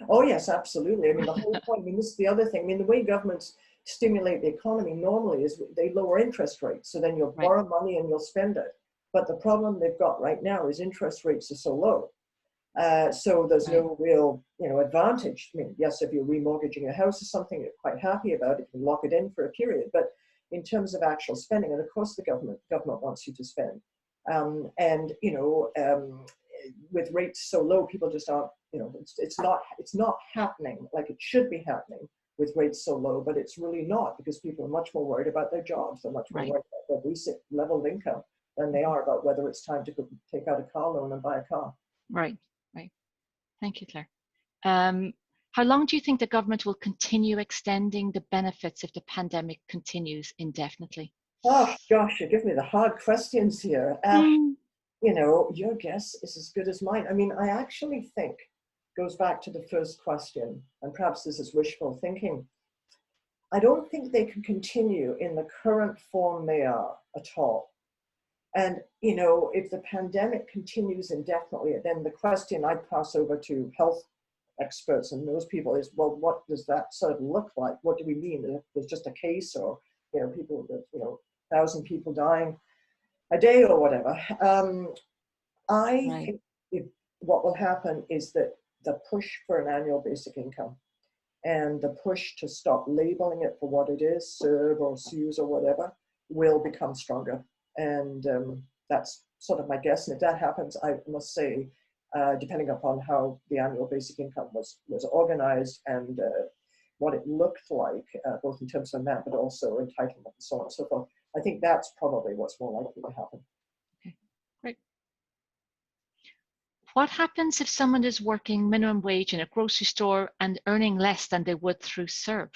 Speaker 2: Oh yes, absolutely. I mean, the whole point, I mean, this is the other thing. I mean, the way governments stimulate the economy normally is they lower interest rates. So then you'll borrow money and you'll spend it. But the problem they've got right now is interest rates are so low. So there's no real, you know, advantage. I mean, yes, if you're remortgaging your house or something, you're quite happy about it, you can lock it in for a period. But in terms of actual spending, and of course the government wants you to spend. And, you know, with rates so low, people just aren't, you know, it's not happening like it should be happening with rates so low, but it's really not, because people are much more worried about their jobs. They're much more worried about their basic level of income than they are about whether it's time to go take out a car loan and buy a car.
Speaker 1: Right. Thank you, Claire. How long do you think the government will continue extending the benefits if the pandemic continues indefinitely?
Speaker 2: Oh gosh, you give me the hard questions here. You know, your guess is as good as mine. I mean, I actually think, goes back to the first question, and perhaps this is wishful thinking. I don't think they can continue in the current form they are at all. And, you know, if the pandemic continues indefinitely, then the question I'd pass over to health experts and those people is, well, what does that sort of look like? What do we mean? If there's just a case, or, you know, people, you know, 1,000 people dying a day or whatever. I think what will happen is that the push for an annual basic income and the push to stop labeling it for what it is, SERB or SUSE or whatever, will become stronger. And that's sort of my guess. And if that happens, I must say, depending upon how the annual basic income was organized and what it looked like, both in terms of amount, but also entitlement and so on and so forth, I think that's probably what's more likely to happen.
Speaker 1: Okay, great. What happens if someone is working minimum wage in a grocery store and earning less than they would through SERB?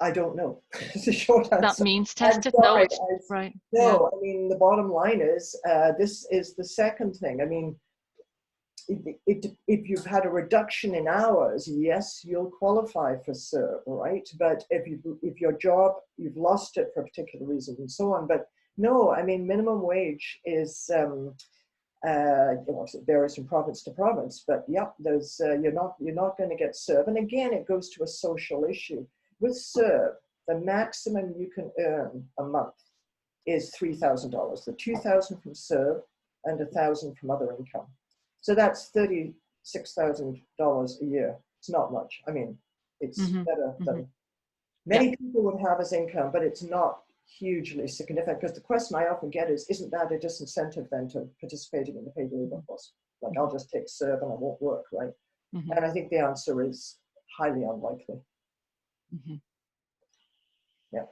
Speaker 2: I don't know. It's a short answer.
Speaker 1: That means
Speaker 2: I'm
Speaker 1: tested? No,
Speaker 2: sorry.
Speaker 1: it's right. Yeah.
Speaker 2: No, I mean, the bottom line is, this is the second thing. I mean, if you've had a reduction in hours, yes, you'll qualify for SERB, right? But if your job, you've lost it for a particular reason and so on. But no, I mean, minimum wage is, it varies from province to province, but yep, there's you're not going to get SERB. And again, it goes to a social issue. With SERB, the maximum you can earn a month is $3,000. The $2,000 from SERB and $1,000 from other income. So that's $36,000 a year. It's not much. I mean, it's better than many people would have as income, but it's not hugely significant, because the question I often get is, isn't that a disincentive then to participating in the paid labor force? Like, I'll just take SERB and I won't work, right? And I think the answer is highly unlikely. Yeah.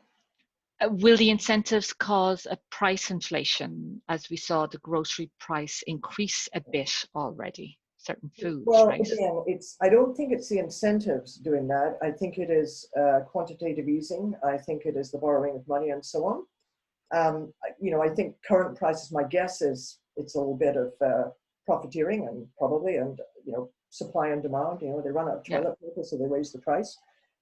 Speaker 1: Will the incentives cause a price inflation, as we saw the grocery price increase a bit already? Certain foods,
Speaker 2: well,
Speaker 1: right?
Speaker 2: Again, I don't think it's the incentives doing that. I think it is quantitative easing. I think it is the borrowing of money and so on. I think current prices, my guess is it's a little bit of profiteering and supply and demand. They run out of toilet paper, so they raise the price.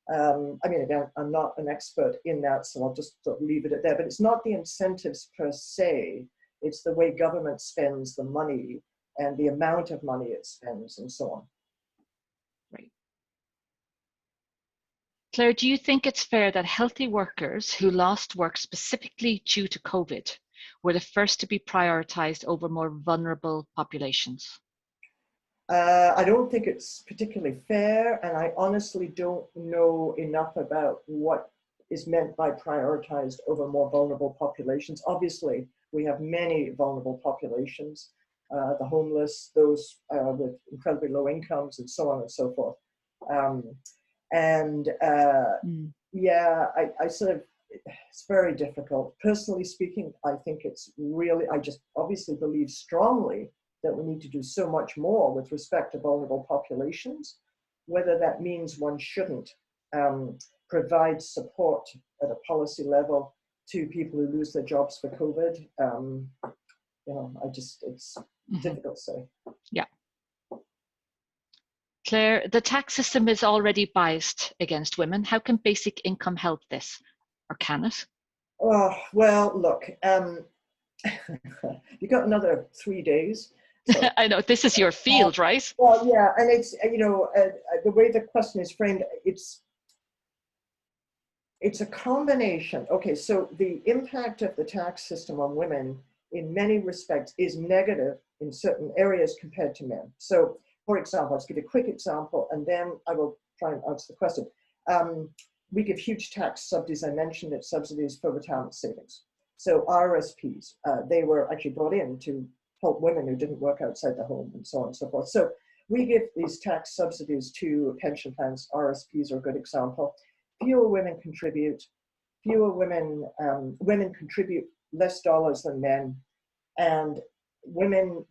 Speaker 2: I mean, again, I'm not an expert in that, so I'll just sort of leave it at that. But it's not the incentives per se. It's the way government spends the money and the amount of money it spends and so on.
Speaker 1: Right. Claire, do you think it's fair that healthy workers who lost work specifically due to COVID were the first to be prioritized over more vulnerable populations?
Speaker 2: I don't think it's particularly fair, and I honestly don't know enough about what is meant by prioritized over more vulnerable populations. Obviously, we have many vulnerable populations, the homeless, those with incredibly low incomes, and so on and so forth. Yeah, I sort of, it's very difficult. Personally speaking, I think it's really, I just obviously believe strongly that we need to do so much more with respect to vulnerable populations. Whether that means one shouldn't provide support at a policy level to people who lose their jobs for COVID, it's difficult to say.
Speaker 1: Yeah. Claire, the tax system is already biased against women. How can basic income help this, or can it?
Speaker 2: Oh, well, look, you got another 3 days. So,
Speaker 1: I know, this is your field, right?
Speaker 2: Well, yeah, and it's, the way the question is framed, it's a combination. Okay, so the impact of the tax system on women in many respects is negative in certain areas compared to men. So, for example, let's give you a quick example, and then I will try and answer the question. We give huge tax subsidies. I mentioned it, subsidies for retirement savings. So RSPs, they were actually brought in to help women who didn't work outside the home and so on and so forth. So we give these tax subsidies to pension plans. RSPs are a good example. Fewer women contribute. Women contribute less dollars than men, and women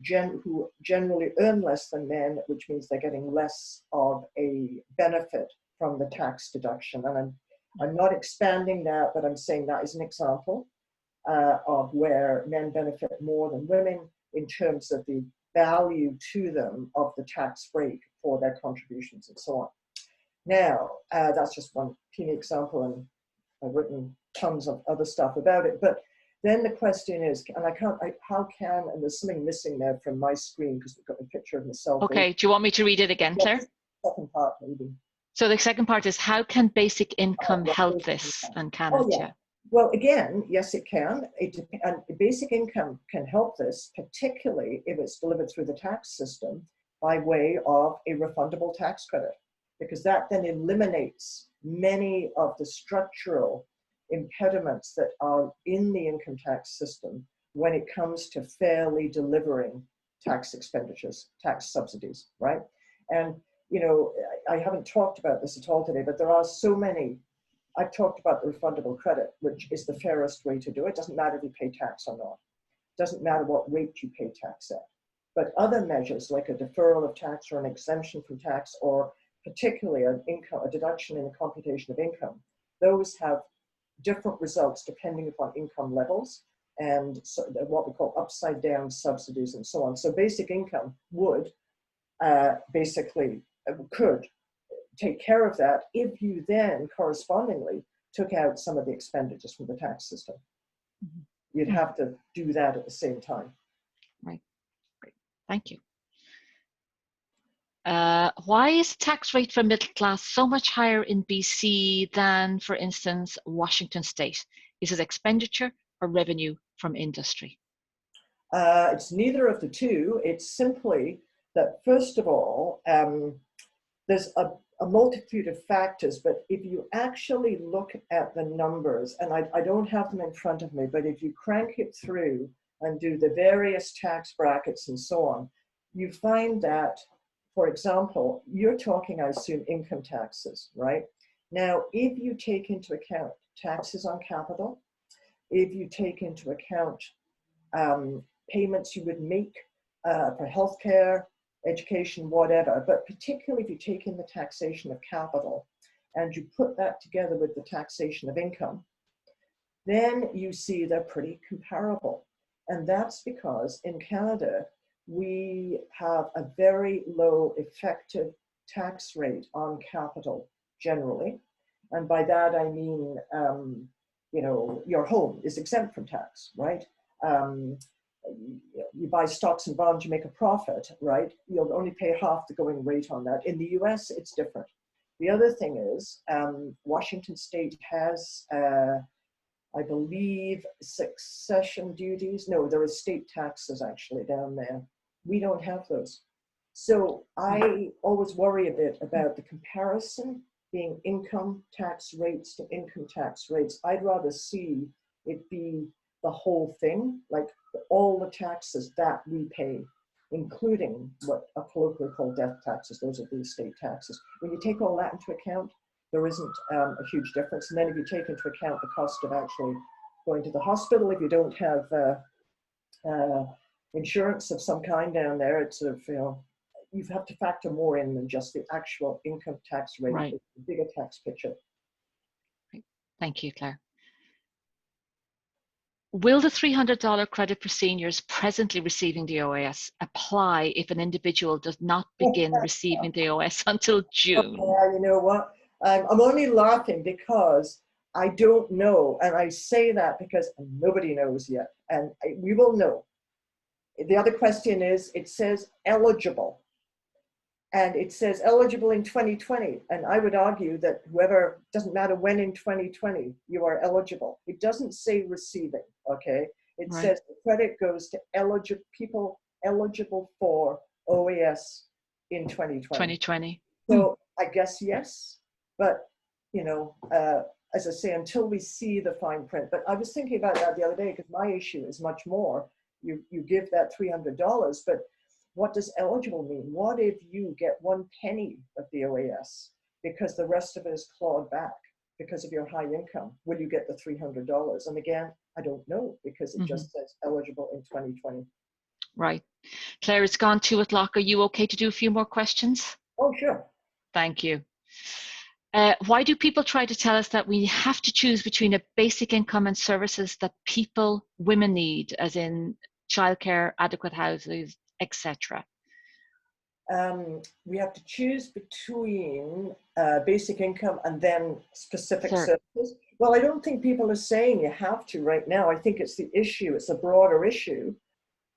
Speaker 2: who generally earn less than men, which means they're getting less of a benefit from the tax deduction. And I'm not expanding that, but I'm saying that is an example of where men benefit more than women in terms of the value to them of the tax break for their contributions and so on. Now, that's just one teeny example, and I've written tons of other stuff about it. But then the question is, and and there's something missing there from my screen because we've got a picture of myself.
Speaker 1: Okay, do you want me to read it again, Claire?
Speaker 2: Second part, maybe.
Speaker 1: So the second part is, how can basic income help this, and can it?
Speaker 2: Yeah. Well, again, yes, it can. And basic income can help this, particularly if it's delivered through the tax system by way of a refundable tax credit, because that then eliminates many of the structural impediments that are in the income tax system when it comes to fairly delivering tax expenditures, tax subsidies, right? And, I haven't talked about this at all today, but there are so many I've talked about the refundable credit, which is the fairest way to do it. It doesn't matter if you pay tax or not. It doesn't matter what rate you pay tax at. But other measures like a deferral of tax or an exemption from tax, or particularly a deduction in the computation of income, those have different results depending upon income levels and so what we call upside down subsidies and so on. So basic income would could take care of that if you then correspondingly took out some of the expenditures from the tax system.
Speaker 1: Mm-hmm.
Speaker 2: You'd have to do that at the same time.
Speaker 1: Right. Great. Thank you. Why is the tax rate for middle class so much higher in BC than, for instance, Washington State? Is it expenditure or revenue from industry?
Speaker 2: It's neither of the two. It's simply that, first of all, there's a multitude of factors, but if you actually look at the numbers, and I don't have them in front of me, but if you crank it through and do the various tax brackets and so on, you find that, for example, you're talking, I assume, income taxes, right? Now, if you take into account taxes on capital, if you take into account payments you would make for healthcare, education, whatever, but particularly if you take in the taxation of capital and you put that together with the taxation of income, then you see they're pretty comparable. And that's because in Canada, we have a very low effective tax rate on capital generally. And by that, I mean, you know, your home is exempt from tax, right? You buy stocks and bonds, you make a profit, right? You'll only pay half the going rate on that. In the US, it's different. The other thing is Washington State has, I believe, succession duties. No, there are state taxes actually down there. We don't have those. So I always worry a bit about the comparison being income tax rates to income tax rates. I'd rather see it be the whole thing, like all the taxes that we pay, including what are colloquially called death taxes. Those are the estate taxes. When you take all that into account, there isn't a huge difference. And then if you take into account the cost of actually going to the hospital, if you don't have insurance of some kind down there, it's sort of, you know, you have to factor more in than just the actual income tax rate,
Speaker 1: Right.
Speaker 2: the bigger tax picture.
Speaker 1: Right. Thank you, Claire. Will the $300 credit for seniors presently receiving the OAS apply if an individual does not begin receiving the OAS until June?
Speaker 2: Yeah, you know what? I'm only laughing because I don't know. And I say that because nobody knows yet. And we will know. The other question is, it says eligible. And it says eligible in 2020. And I would argue that whoever, doesn't matter when in 2020 you are eligible. It doesn't say receiving, okay? It
Speaker 1: Right.
Speaker 2: says the credit goes to people eligible for OAS in 2020.
Speaker 1: 2020.
Speaker 2: So I guess yes, but you know, as I say, until we see the fine print. But I was thinking about that the other day because my issue is much more. You give that $300, but what does eligible mean? What if you get 1 penny of the OAS because the rest of it is clawed back because of your high income? Will you get the $300? And again, I don't know because it just says eligible in 2020.
Speaker 1: Right. Claire, it's gone 2 o'clock. Are you okay to do a few more questions?
Speaker 2: Oh, sure.
Speaker 1: Thank you. Why do people try to tell us that we have to choose between a basic income and services that women need, as in childcare, adequate houses, etc.?
Speaker 2: We have to choose between basic income and then specific services. Well, I don't think people are saying you have to right now. I think it's the issue, it's a broader issue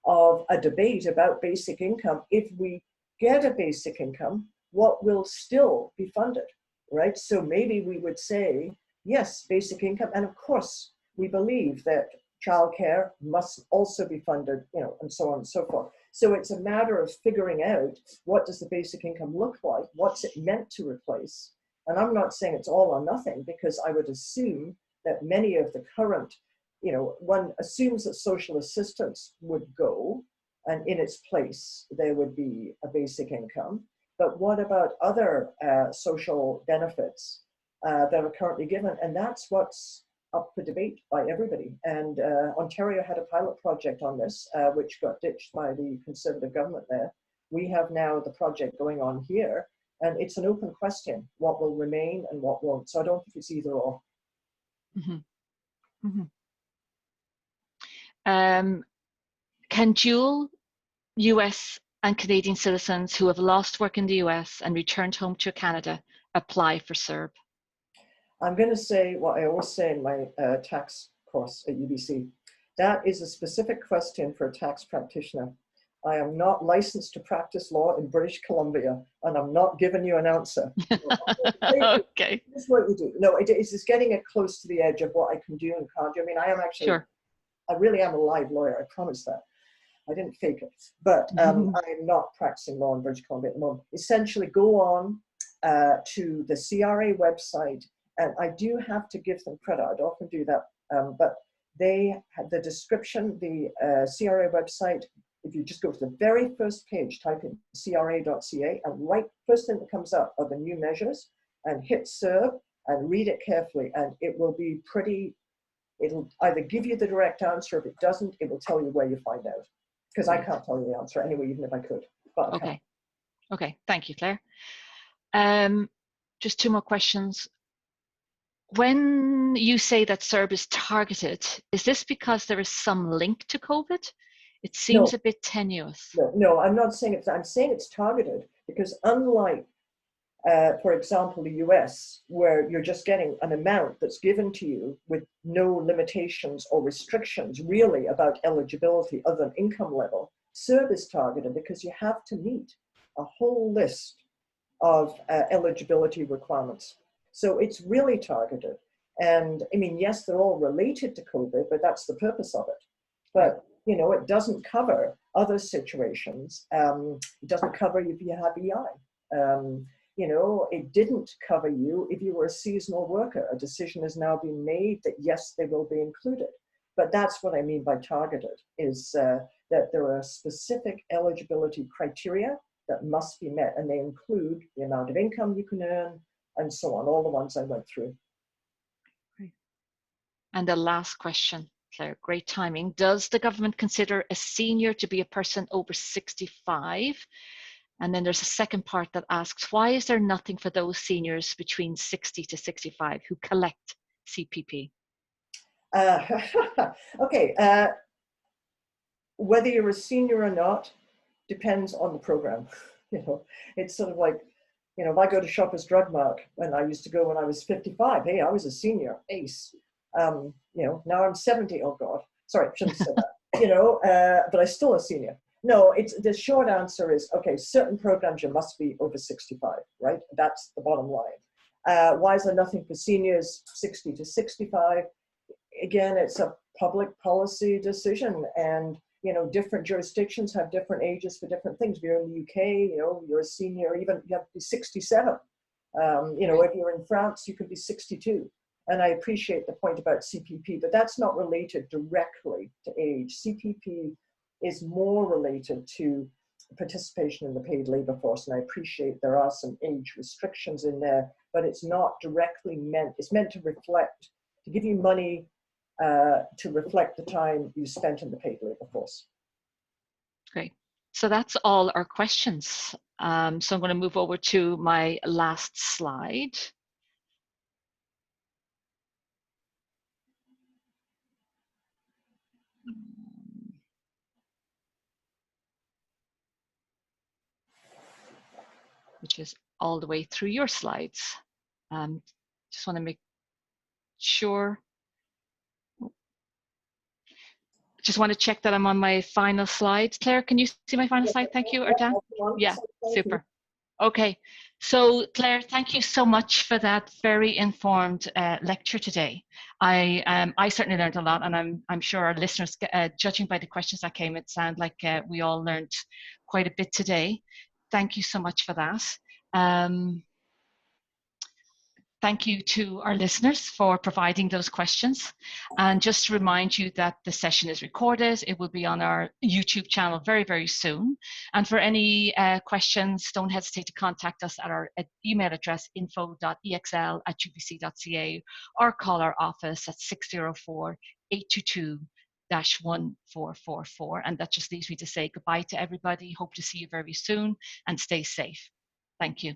Speaker 2: of a debate about basic income. If we get a basic income, what will still be funded, right? So maybe we would say, yes, basic income. And of course, we believe that childcare must also be funded, you know, and so on and so forth. So it's a matter of figuring out, what does the basic income look like? What's it meant to replace? And I'm not saying it's all or nothing, because I would assume that many of the current, you know, one assumes that social assistance would go, and in its place, there would be a basic income. But what about other social benefits that are currently given. And that's what's up for debate by everybody. And Ontario had a pilot project on this, which got ditched by the Conservative government there. We have now the project going on here, and it's an open question, what will remain and what won't. So I don't think it's either or.
Speaker 1: Mm-hmm. Mm-hmm. Can dual US and Canadian citizens who have lost work in the US and returned home to Canada apply for CERB?
Speaker 2: I'm going to say what I always say in my tax course at UBC. That is a specific question for a tax practitioner. I am not licensed to practice law in British Columbia, and I'm not giving you an answer.
Speaker 1: Okay.
Speaker 2: This is what you do. No, it's just getting it close to the edge of what I can do and can't do. I mean, I am actually,
Speaker 1: sure.
Speaker 2: I really am a live lawyer, I promise that. I didn't fake it, but I'm not practicing law in British Columbia at the moment. Essentially, go on to the CRA website, and I do have to give them credit. I'd often do that, but they have the description, the CRA website. If you just go to the very first page, type in cra.ca, and right first thing that comes up are the new measures, and hit CERB and read it carefully, and it will be pretty. It'll either give you the direct answer. If it doesn't, it will tell you where you find out. Because I can't tell you the answer anyway, even if I could. But
Speaker 1: okay. Okay. Thank you, Claire. Just two more questions. When you say that CERB is targeted, is this because there is some link to COVID? It seems a bit tenuous.
Speaker 2: No, I'm not saying I'm saying it's targeted because unlike, for example, the US, where you're just getting an amount that's given to you with no limitations or restrictions really about eligibility other than income level, CERB is targeted because you have to meet a whole list of eligibility requirements. So it's really targeted. And I mean, yes, they're all related to COVID, but that's the purpose of it. But, you know, it doesn't cover other situations. It doesn't cover if you have EI. You know, it didn't cover you if you were a seasonal worker. A decision has now been made that, yes, they will be included. But that's what I mean by targeted, is that there are specific eligibility criteria that must be met, and they include the amount of income you can earn and so on, all the ones I went through.
Speaker 1: Great. And the last question, Claire, great timing. Does the government consider a senior to be a person over 65? And then there's a second part that asks, why is there nothing for those seniors between 60 to 65 who collect CPP?
Speaker 2: Okay, whether you're a senior or not depends on the program. You know, it's sort of like, you know, if I go to Shoppers Drug Mart, and I used to go when I was 55, hey, I was a senior, ace. You know, now I'm 70, oh God, sorry, shouldn't have said that, you know, but I'm still a senior. No, the short answer is, okay, certain programs you must be over 65, right? That's the bottom line. Why is there nothing for seniors 60 to 65? Again, it's a public policy decision, and you know, different jurisdictions have different ages for different things. If you're in the UK, you know, you're a senior, even you have to be 67. You know, if you're in France, you could be 62. And I appreciate the point about CPP, but that's not related directly to age. CPP is more related to participation in the paid labor force, and I appreciate there are some age restrictions in there, but it's not directly meant, it's meant to reflect, to give you money to reflect the time you spent in the paid labor force.
Speaker 1: Great. So that's all our questions. So I'm going to move over to my last slide. Which is all the way through your slides. Just want to make sure. Just want to check that I'm on my final slide. Claire, can you see my final slide? Thank you, or Dan? Yeah, super. Okay, so Claire, thank you so much for that very informed lecture today. I certainly learned a lot, and I'm sure our listeners, judging by the questions that came, it sounded like we all learned quite a bit today. Thank you so much for that. Thank you to our listeners for providing those questions. And just to remind you that the session is recorded. It will be on our YouTube channel very, very soon. And for any questions, don't hesitate to contact us at our email address, info.exl@ubc.ca, or call our office at 604-822-1444. And that just leaves me to say goodbye to everybody. Hope to see you very soon and stay safe. Thank you.